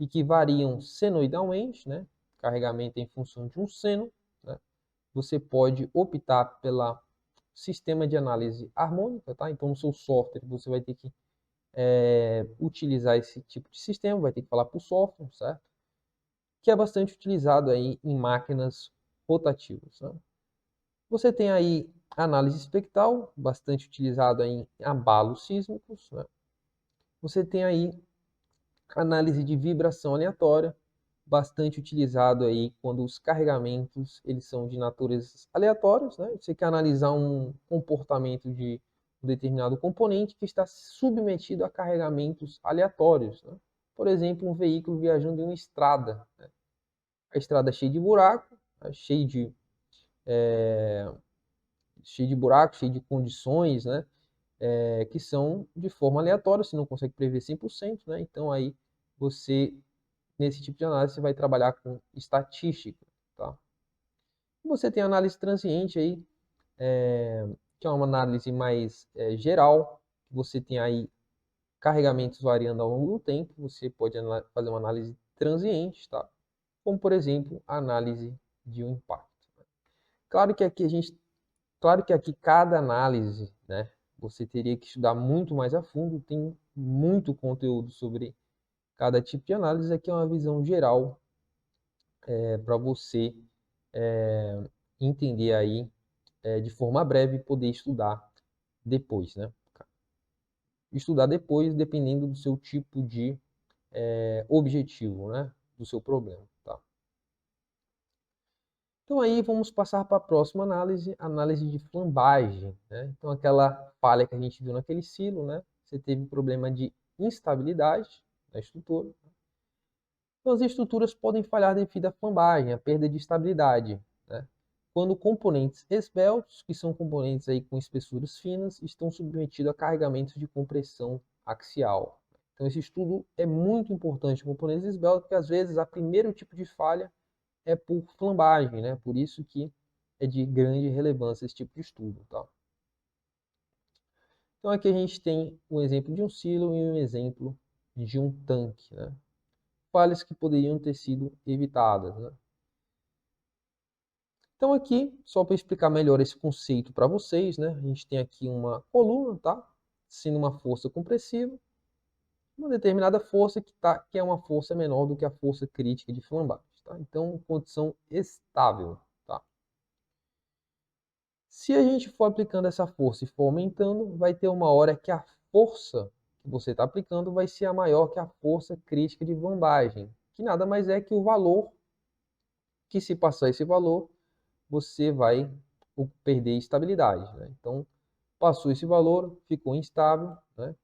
E que variam senoidalmente, né? Carregamento em função de um seno, né? Você pode optar pela sistema de análise harmônica, tá? Então no seu software você vai ter que utilizar esse tipo de sistema, vai ter que falar para o software, certo? Que é bastante utilizado aí em máquinas rotativas. Né? Você tem aí análise espectral, bastante utilizado em abalos sísmicos. Né? Você tem aí análise de vibração aleatória, bastante utilizado aí quando os carregamentos eles são de natureza aleatórios, né? Você quer analisar um comportamento de um determinado componente que está submetido a carregamentos aleatórios, né? Por exemplo, um veículo viajando em uma estrada, né? A estrada é cheia de buraco, né? Cheio de buracos, cheio de condições, né? Que são de forma aleatória, você não consegue prever 100%, né? Então aí você nesse tipo de análise você vai trabalhar com estatística, tá? Você tem a análise transiente aí, que é uma análise mais geral. Você tem aí carregamentos variando ao longo do tempo. Você pode fazer uma análise transiente, tá? como por exemplo a análise de um impacto. Claro que aqui cada análise, né, você teria que estudar muito mais a fundo, tem muito conteúdo sobre cada tipo de análise. Aqui é uma visão geral para você entender aí de forma breve e poder estudar depois, né? Estudar depois, dependendo do seu tipo de objetivo, né? Do seu problema, tá? Então aí vamos passar para a próxima análise, análise de flambagem, né? Então aquela falha que a gente viu naquele silo, né? Você teve problema de instabilidade na estrutura. Então as estruturas podem falhar devido à flambagem, à perda de estabilidade, né? Quando componentes esbeltos, que são componentes aí com espessuras finas, estão submetidos a carregamentos de compressão axial. Então esse estudo é muito importante, componentes esbeltos, porque às vezes a primeiro tipo de falha é por flambagem, né? Por isso que é de grande relevância esse tipo de estudo, tá? Então aqui a gente tem um exemplo de um silo e um exemplo de um tanque, né? Falhas que poderiam ter sido evitadas, né? Então aqui, só para explicar melhor esse conceito para vocês, né? A gente tem aqui uma coluna, tá? Sendo uma força compressiva, uma determinada força que é uma força menor do que a força crítica de flambagem, tá? Então, condição estável, tá? Se a gente for aplicando essa força e for aumentando, vai ter uma hora que a força que você está aplicando vai ser a maior que a força crítica de flambagem, que nada mais é que o valor que, se passar esse valor, você vai perder estabilidade, né? Então, passou esse valor, ficou instável, né?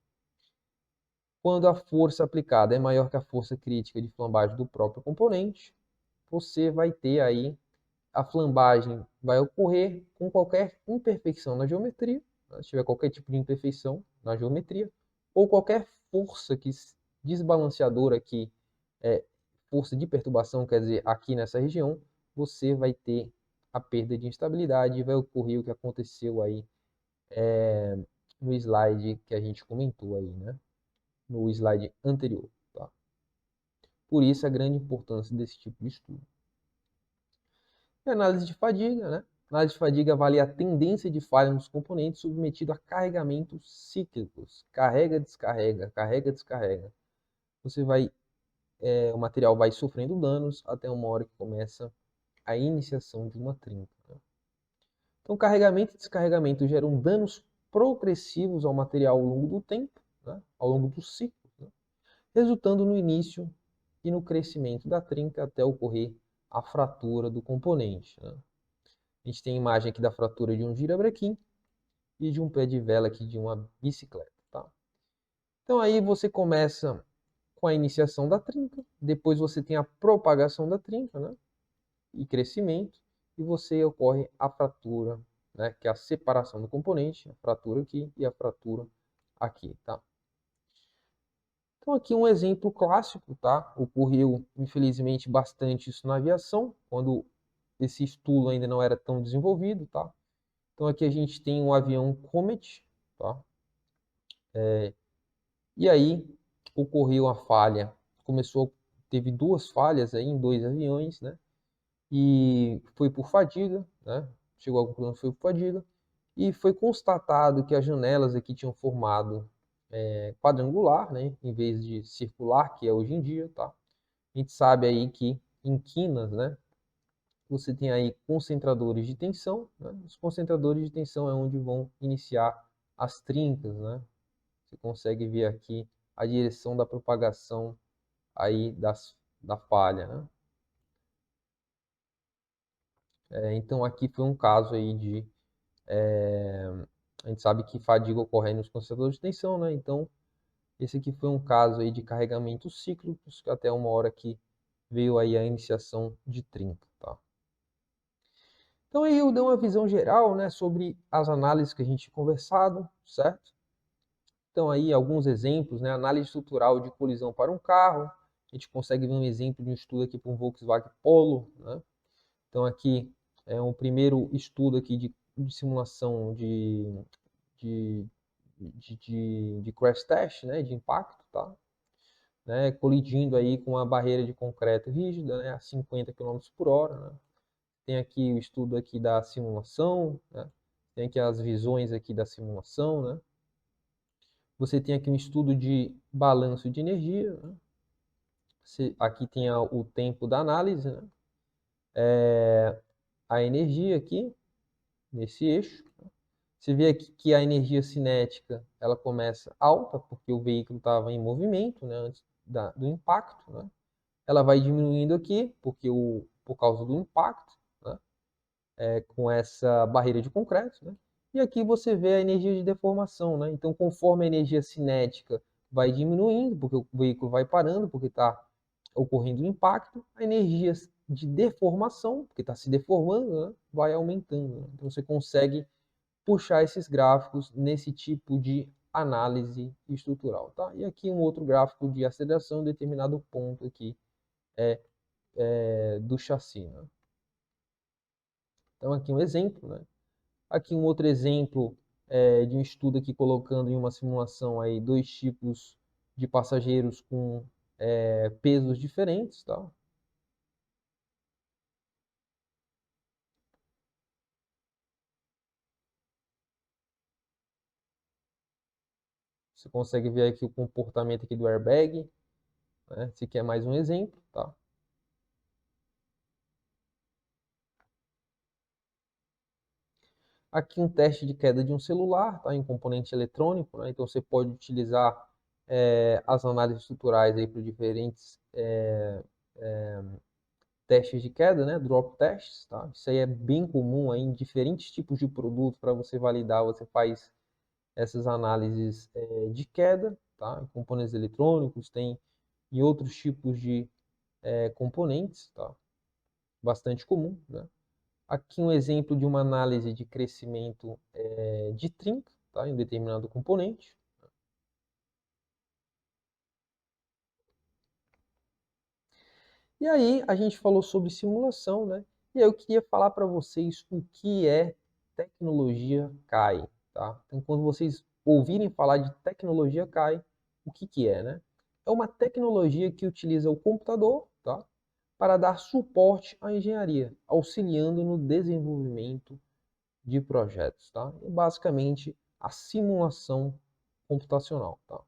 Quando a força aplicada é maior que a força crítica de flambagem do próprio componente, você vai ter aí a flambagem vai ocorrer com qualquer imperfeição na geometria, né? Se tiver qualquer tipo de imperfeição na geometria, ou qualquer força desbalanceadora aqui, força de perturbação, quer dizer, aqui nessa região, você vai ter a perda de instabilidade e vai ocorrer o que aconteceu aí no slide que a gente comentou aí, né? No slide anterior, tá? Por isso a grande importância desse tipo de estudo. E análise de fadiga, né? Análise de fadiga avalia a tendência de falha nos componentes submetido a carregamentos cíclicos. Carrega, descarrega, carrega, descarrega. O material vai sofrendo danos até uma hora que começa a iniciação de uma trinca, né? Então, carregamento e descarregamento geram danos progressivos ao material ao longo do tempo, né? Ao longo do ciclo, né? Resultando no início e no crescimento da trinca até ocorrer a fratura do componente, né? A gente tem a imagem aqui da fratura de um girabrequim e de um pé de vela aqui de uma bicicleta, tá? Então aí você começa com a iniciação da trinca, depois você tem a propagação da trinca, né? E crescimento, e você ocorre a fratura, né? Que é a separação do componente, a fratura aqui e a fratura aqui, tá? Então aqui um exemplo clássico, tá? Ocorreu, infelizmente, bastante isso na aviação, quando esse estudo ainda não era tão desenvolvido, tá? Então aqui a gente tem um avião Comet, tá? E aí ocorreu a falha, teve duas falhas aí em dois aviões, né? E foi por fadiga, né? Chegou a conclusão que foi por fadiga, e foi constatado que as janelas aqui tinham formado quadrangular, né? Em vez de circular, que é hoje em dia, tá? A gente sabe aí que em quinas, né? Você tem aí concentradores de tensão, né? Os concentradores de tensão é onde vão iniciar as trincas, né? Você consegue ver aqui a direção da propagação aí da falha, né? Então aqui foi um caso aí a gente sabe que fadiga ocorre nos concentradores de tensão, né? Então esse aqui foi um caso aí de carregamentos cíclicos, que até uma hora que veio aí a iniciação de trinca, tá? Então aí eu dei uma visão geral, né, sobre as análises que a gente conversado, certo? Então aí alguns exemplos, né, análise estrutural de colisão para um carro. A gente consegue ver um exemplo de um estudo aqui para um Volkswagen Polo, né? Então aqui é um primeiro estudo aqui de simulação de crash test, né, de impacto, tá? né, colidindo aí com a barreira de concreto rígida, né, a 50 km por hora. Né? Tem aqui o estudo aqui da simulação, né? Tem aqui as visões aqui da simulação, né? Você tem aqui um estudo de balanço de energia, né? Aqui tem o tempo da análise, né? A energia aqui, nesse eixo. Você vê aqui que a energia cinética ela começa alta, porque o veículo estava em movimento, né, antes do impacto. Né? Ela vai diminuindo aqui, por causa do impacto, né, com essa barreira de concreto. Né? E aqui você vê a energia de deformação. Né? Então, conforme a energia cinética vai diminuindo, porque o veículo vai parando, porque está ocorrendo o impacto, a energia de deformação, porque está se deformando, né, vai aumentando. Né? Então, você consegue puxar esses gráficos nesse tipo de análise estrutural. Tá? E aqui um outro gráfico de aceleração em determinado ponto aqui do chassi. Né? Então aqui um exemplo. Né? Aqui um outro exemplo de um estudo aqui colocando em uma simulação aí dois tipos de passageiros com pesos diferentes. Tá? Você consegue ver aqui o comportamento aqui do airbag. Né? Esse aqui é mais um exemplo. Tá? Aqui um teste de queda de um celular, tá? Em componente eletrônico, né? Então você pode utilizar as análises estruturais aí para diferentes testes de queda, né? Drop tests, tá? Isso aí é bem comum aí em diferentes tipos de produto para você validar, você faz essas análises de queda, tá? Em componentes eletrônicos, tem em outros tipos de componentes, tá? Bastante comum, né? Aqui um exemplo de uma análise de crescimento de trinca, tá, em determinado componente. E aí a gente falou sobre simulação, né? E aí eu queria falar para vocês o que é tecnologia CAI, tá? Então quando vocês ouvirem falar de tecnologia CAI, o que que é, né? É uma tecnologia que utiliza o computador, tá, para dar suporte à engenharia, auxiliando no desenvolvimento de projetos, tá? E basicamente a simulação computacional, tá?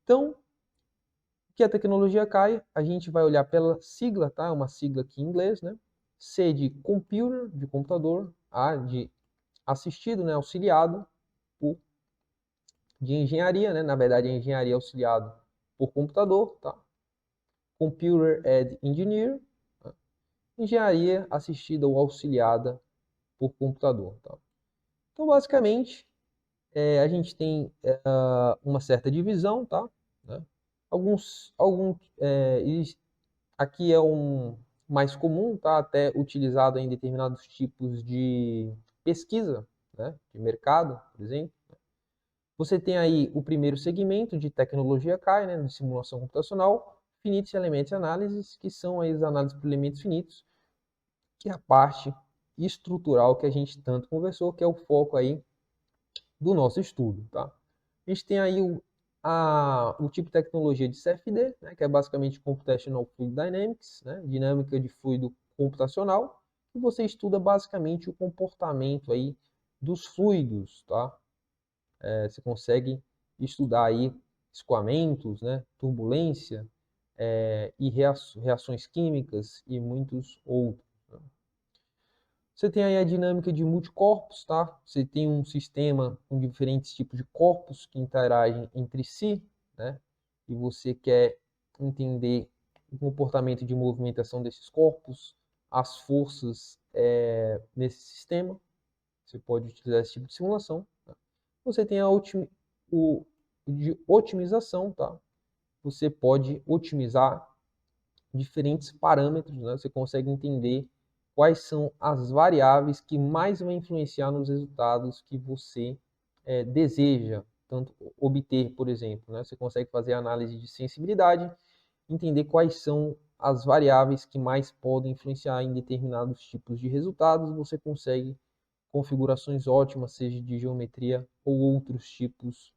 Então, o que a tecnologia CAI? A gente vai olhar pela sigla, tá? Uma sigla aqui em inglês, né? C de computer, de computador, A de assistido, né? Auxiliado, O de engenharia, né? Na verdade, é engenharia auxiliado por computador, tá? Computer Aid Engineer, tá? Engenharia assistida ou auxiliada por computador, tá? Então, basicamente, a gente tem uma certa divisão, tá? Né? Aqui é um mais comum, tá? Até utilizado em determinados tipos de pesquisa, né? De mercado, por exemplo. Você tem aí o primeiro segmento de tecnologia CAI, né? De simulação computacional, finitos, elementos e análises, que são aí as análises por elementos finitos, que é a parte estrutural que a gente tanto conversou, que é o foco aí do nosso estudo, tá? A gente tem aí o tipo de tecnologia de CFD, né, que é basicamente Computational Fluid Dynamics, né, dinâmica de fluido computacional, e você estuda basicamente o comportamento aí dos fluidos, tá? Você consegue estudar aí escoamentos, né, turbulência e reações químicas e muitos outros. Né? Você tem aí a dinâmica de multicorpos, tá? Você tem um sistema com diferentes tipos de corpos que interagem entre si, né? E você quer entender o comportamento de movimentação desses corpos, as forças nesse sistema. Você pode utilizar esse tipo de simulação. Tá? Você tem o de otimização, tá? Você pode otimizar diferentes parâmetros, né? Você consegue entender quais são as variáveis que mais vão influenciar nos resultados que você deseja tanto obter, por exemplo. Né? Você consegue fazer análise de sensibilidade, entender quais são as variáveis que mais podem influenciar em determinados tipos de resultados. Você consegue configurações ótimas, seja de geometria ou outros tipos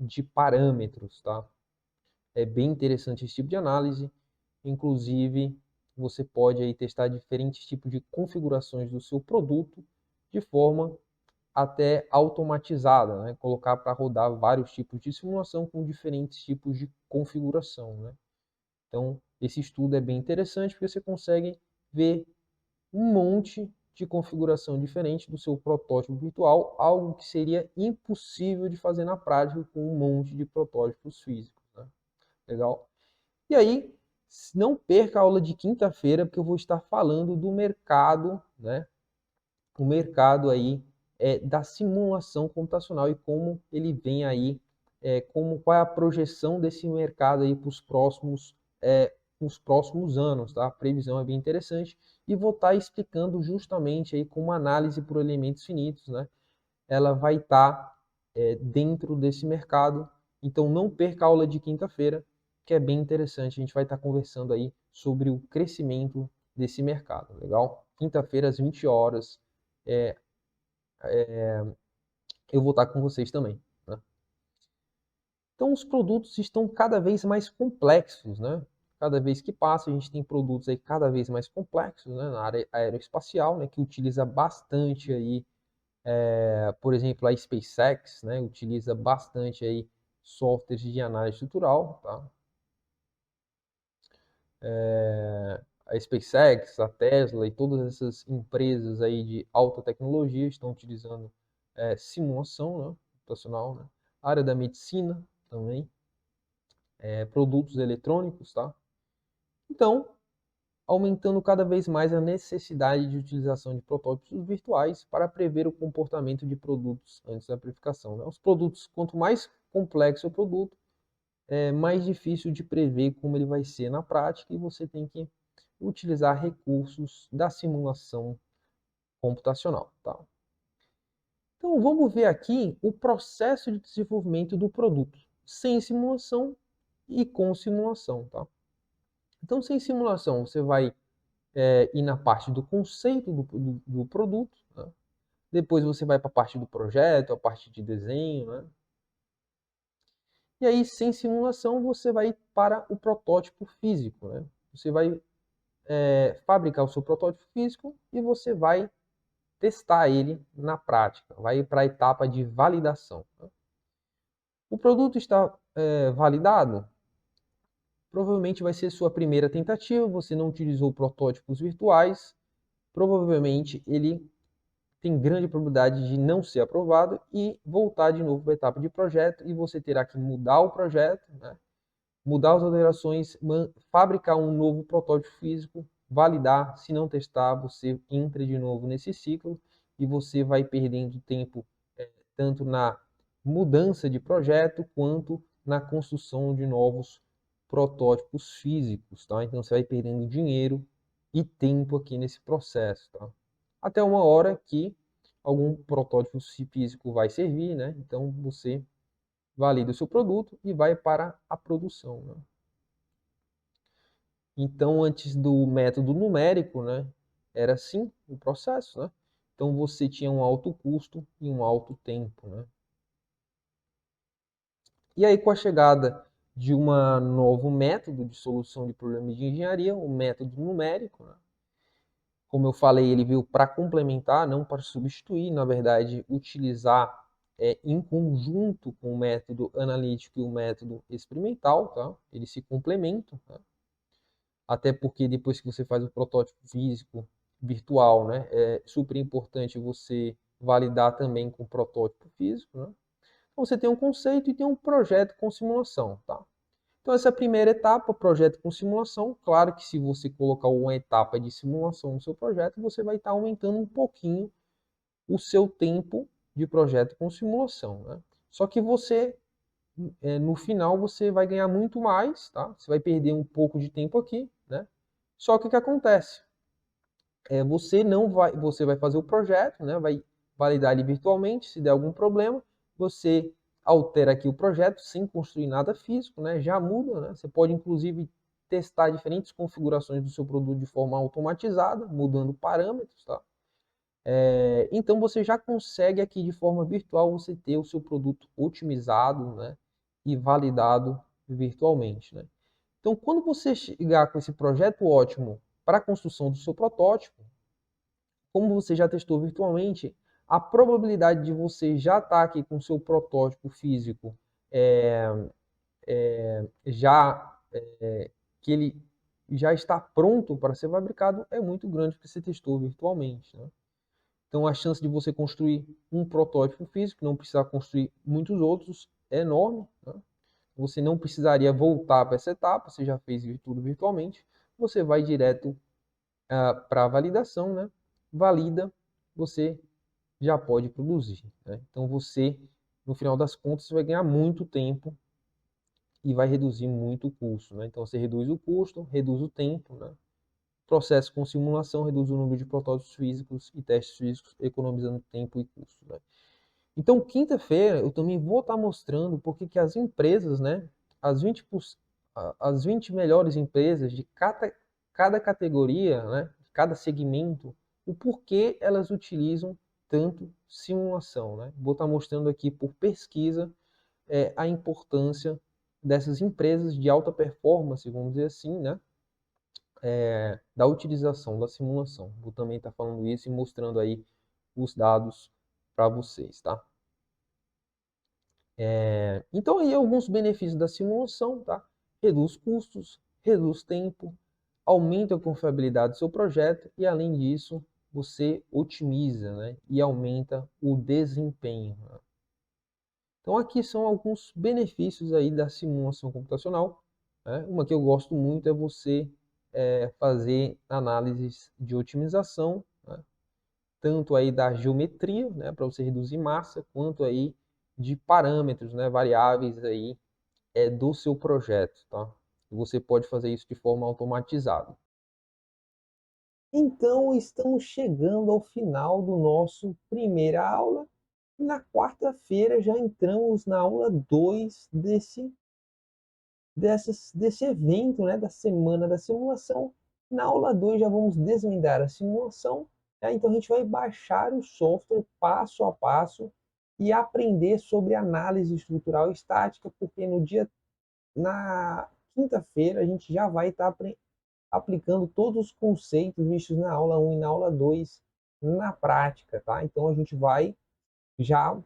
de parâmetros, tá? É bem interessante esse tipo de análise. Inclusive, você pode aí testar diferentes tipos de configurações do seu produto de forma até automatizada, né? Colocar para rodar vários tipos de simulação com diferentes tipos de configuração, né? Então, esse estudo é bem interessante porque você consegue ver um monte de configuração diferente do seu protótipo virtual, algo que seria impossível de fazer na prática com um monte de protótipos físicos, né? Legal? E aí, não perca a aula de quinta-feira, porque eu vou estar falando do mercado, né? O mercado aí da simulação computacional e como ele vem aí, qual é a projeção desse mercado aí para os próximos anos, tá? A previsão é bem interessante e vou estar explicando justamente aí como análise por elementos finitos, né? Ela vai estar dentro desse mercado. Então não perca a aula de quinta-feira, que é bem interessante. A gente vai estar conversando aí sobre o crescimento desse mercado, legal? Quinta-feira às 20 horas. É, eu vou estar com vocês também, né? Então, os produtos estão cada vez mais complexos, né? Cada vez que passa, a gente tem produtos aí cada vez mais complexos, né? Na área aeroespacial, né? Que utiliza bastante aí, por exemplo, a SpaceX, né? Utiliza bastante aí softwares de análise estrutural, tá? A SpaceX, a Tesla e todas essas empresas aí de alta tecnologia estão utilizando simulação, né, computacional, né? A área da medicina também, produtos eletrônicos, tá? Então, aumentando cada vez mais a necessidade de utilização de protótipos virtuais para prever o comportamento de produtos antes da verificação, né? Os produtos, quanto mais complexo o produto, é mais difícil de prever como ele vai ser na prática e você tem que utilizar recursos da simulação computacional, tá? Então vamos ver aqui o processo de desenvolvimento do produto, sem simulação e com simulação, tá? Então sem simulação você vai ir na parte do conceito do produto, né? Depois você vai para a parte do projeto, a parte de desenho, né? E aí sem simulação você vai para o protótipo físico, né? Você vai fabricar o seu protótipo físico e você vai testar ele na prática, vai para a etapa de validação. O produto está validado? Provavelmente vai ser sua primeira tentativa, você não utilizou protótipos virtuais, provavelmente ele tem grande probabilidade de não ser aprovado e voltar de novo para a etapa de projeto e você terá que mudar o projeto, né? Mudar as alterações, fabricar um novo protótipo físico, validar, se não testar, você entra de novo nesse ciclo e você vai perdendo tempo tanto na mudança de projeto quanto na construção de novos protótipos físicos, tá? Então você vai perdendo dinheiro e tempo aqui nesse processo, tá? Até uma hora que algum protótipo físico vai servir, né? Então você valida o seu produto e vai para a produção, né? Então, antes do método numérico, né, era assim o processo, né? Então você tinha um alto custo e um alto tempo, né? E aí, com a chegada de um novo método de solução de problemas de engenharia, o método numérico, né? Como eu falei, ele veio para complementar, não para substituir, na verdade, utilizar em conjunto com o método analítico e o método experimental, tá? Eles se complementam, tá? Até porque depois que você faz o protótipo físico virtual, né, é super importante você validar também com o protótipo físico, né? Então você tem um conceito e tem um projeto com simulação, tá? Então essa é a primeira etapa, projeto com simulação. Claro que se você colocar uma etapa de simulação no seu projeto, você vai estar aumentando um pouquinho o seu tempo de projeto com simulação, né? Só que você, no final, você vai ganhar muito mais, tá? Você vai perder um pouco de tempo aqui, né? Só que o que acontece? Você vai fazer o projeto, né? Vai validar ele virtualmente. Se der algum problema, você altera aqui o projeto sem construir nada físico, né? Já muda, né? Você pode inclusive testar diferentes configurações do seu produto de forma automatizada, mudando parâmetros, tá? Então você já consegue aqui de forma virtual você ter o seu produto otimizado, né? E validado virtualmente, né? Então, quando você chegar com esse projeto ótimo para a construção do seu protótipo, como você já testou virtualmente, a probabilidade de você já estar aqui com o seu protótipo físico é, já que ele já está pronto para ser fabricado é muito grande porque você testou virtualmente, né? Então a chance de você construir um protótipo físico, não precisar construir muitos outros, é enorme, né? Você não precisaria voltar para essa etapa, você já fez tudo virtualmente, você vai direto para a validação, né? Valida, você já pode produzir, né? Então você, no final das contas, você vai ganhar muito tempo e vai reduzir muito o custo, né? Então você reduz o custo, reduz o tempo, né? Processo com simulação reduz o número de protótipos físicos e testes físicos, economizando tempo e custo, né? Então, quinta-feira, eu também vou estar mostrando porque que as empresas, né, as 20, as 20 melhores empresas de cada categoria, né, cada segmento, o porquê elas utilizam tanto simulação, né? Vou estar mostrando aqui por pesquisa a importância dessas empresas de alta performance, vamos dizer assim, né, da utilização da simulação. Vou também estar falando isso e mostrando aí os dados para vocês, tá? Então aí alguns benefícios da simulação, tá? Reduz custos, reduz tempo, aumenta a confiabilidade do seu projeto e além disso você otimiza, né? E aumenta o desempenho, né? Então aqui são alguns benefícios aí da simulação computacional, né? Uma que eu gosto muito é você fazer análises de otimização, né? Tanto aí da geometria, né, para você reduzir massa, quanto aí de parâmetros, né, variáveis aí do seu projeto, tá? Você pode fazer isso de forma automatizada. Então, estamos chegando ao final do nosso primeira aula. E na quarta-feira já entramos na aula 2 desse evento, né, da Semana da Simulação. Na aula 2 já vamos desvendar a simulação, né? Então a gente vai baixar o software passo a passo e aprender sobre análise estrutural e estática, porque na quinta-feira a gente já vai estar aplicando todos os conceitos vistos na aula 1 e na aula 2 na prática, tá? Então a gente vai já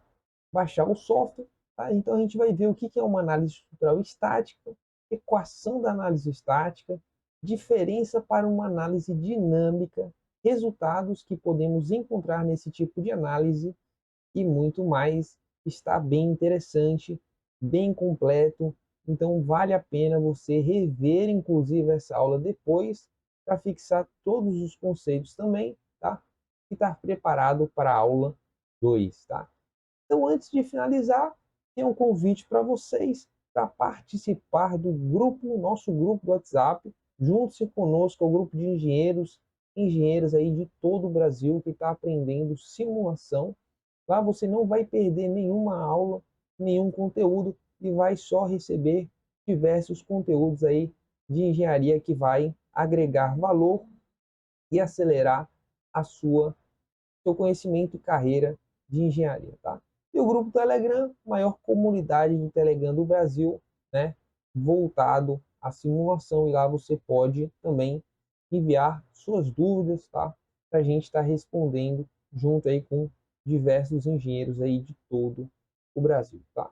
baixar o software, tá? Então a gente vai ver o que é uma análise estrutural estática, equação da análise estática, diferença para uma análise dinâmica, resultados que podemos encontrar nesse tipo de análise e muito mais. Está bem interessante, bem completo, então vale a pena você rever inclusive essa aula depois para fixar todos os conceitos também, tá? E estar preparado para a aula 2, tá? Então, antes de finalizar, tem um convite para vocês para participar do grupo, nosso grupo do WhatsApp. Junte-se conosco ao grupo de engenheiros aí de todo o Brasil que está aprendendo simulação. Lá você não vai perder nenhuma aula, nenhum conteúdo e vai só receber diversos conteúdos aí de engenharia que vai agregar valor e acelerar a seu conhecimento e carreira de engenharia, tá? E o grupo Telegram, maior comunidade do Telegram do Brasil, né, voltado à simulação, e lá você pode também enviar suas dúvidas, tá? Para a gente estar respondendo junto aí com diversos engenheiros aí de todo o Brasil, tá?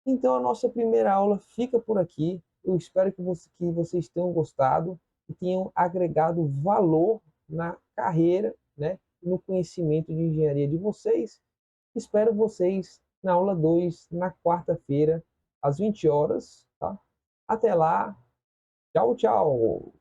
Então a nossa primeira aula fica por aqui. Eu espero que vocês tenham gostado e tenham agregado valor na carreira, né, no conhecimento de engenharia de vocês. Espero vocês na aula 2 na quarta-feira, às 20 horas, tá? Até lá. Tchau, tchau.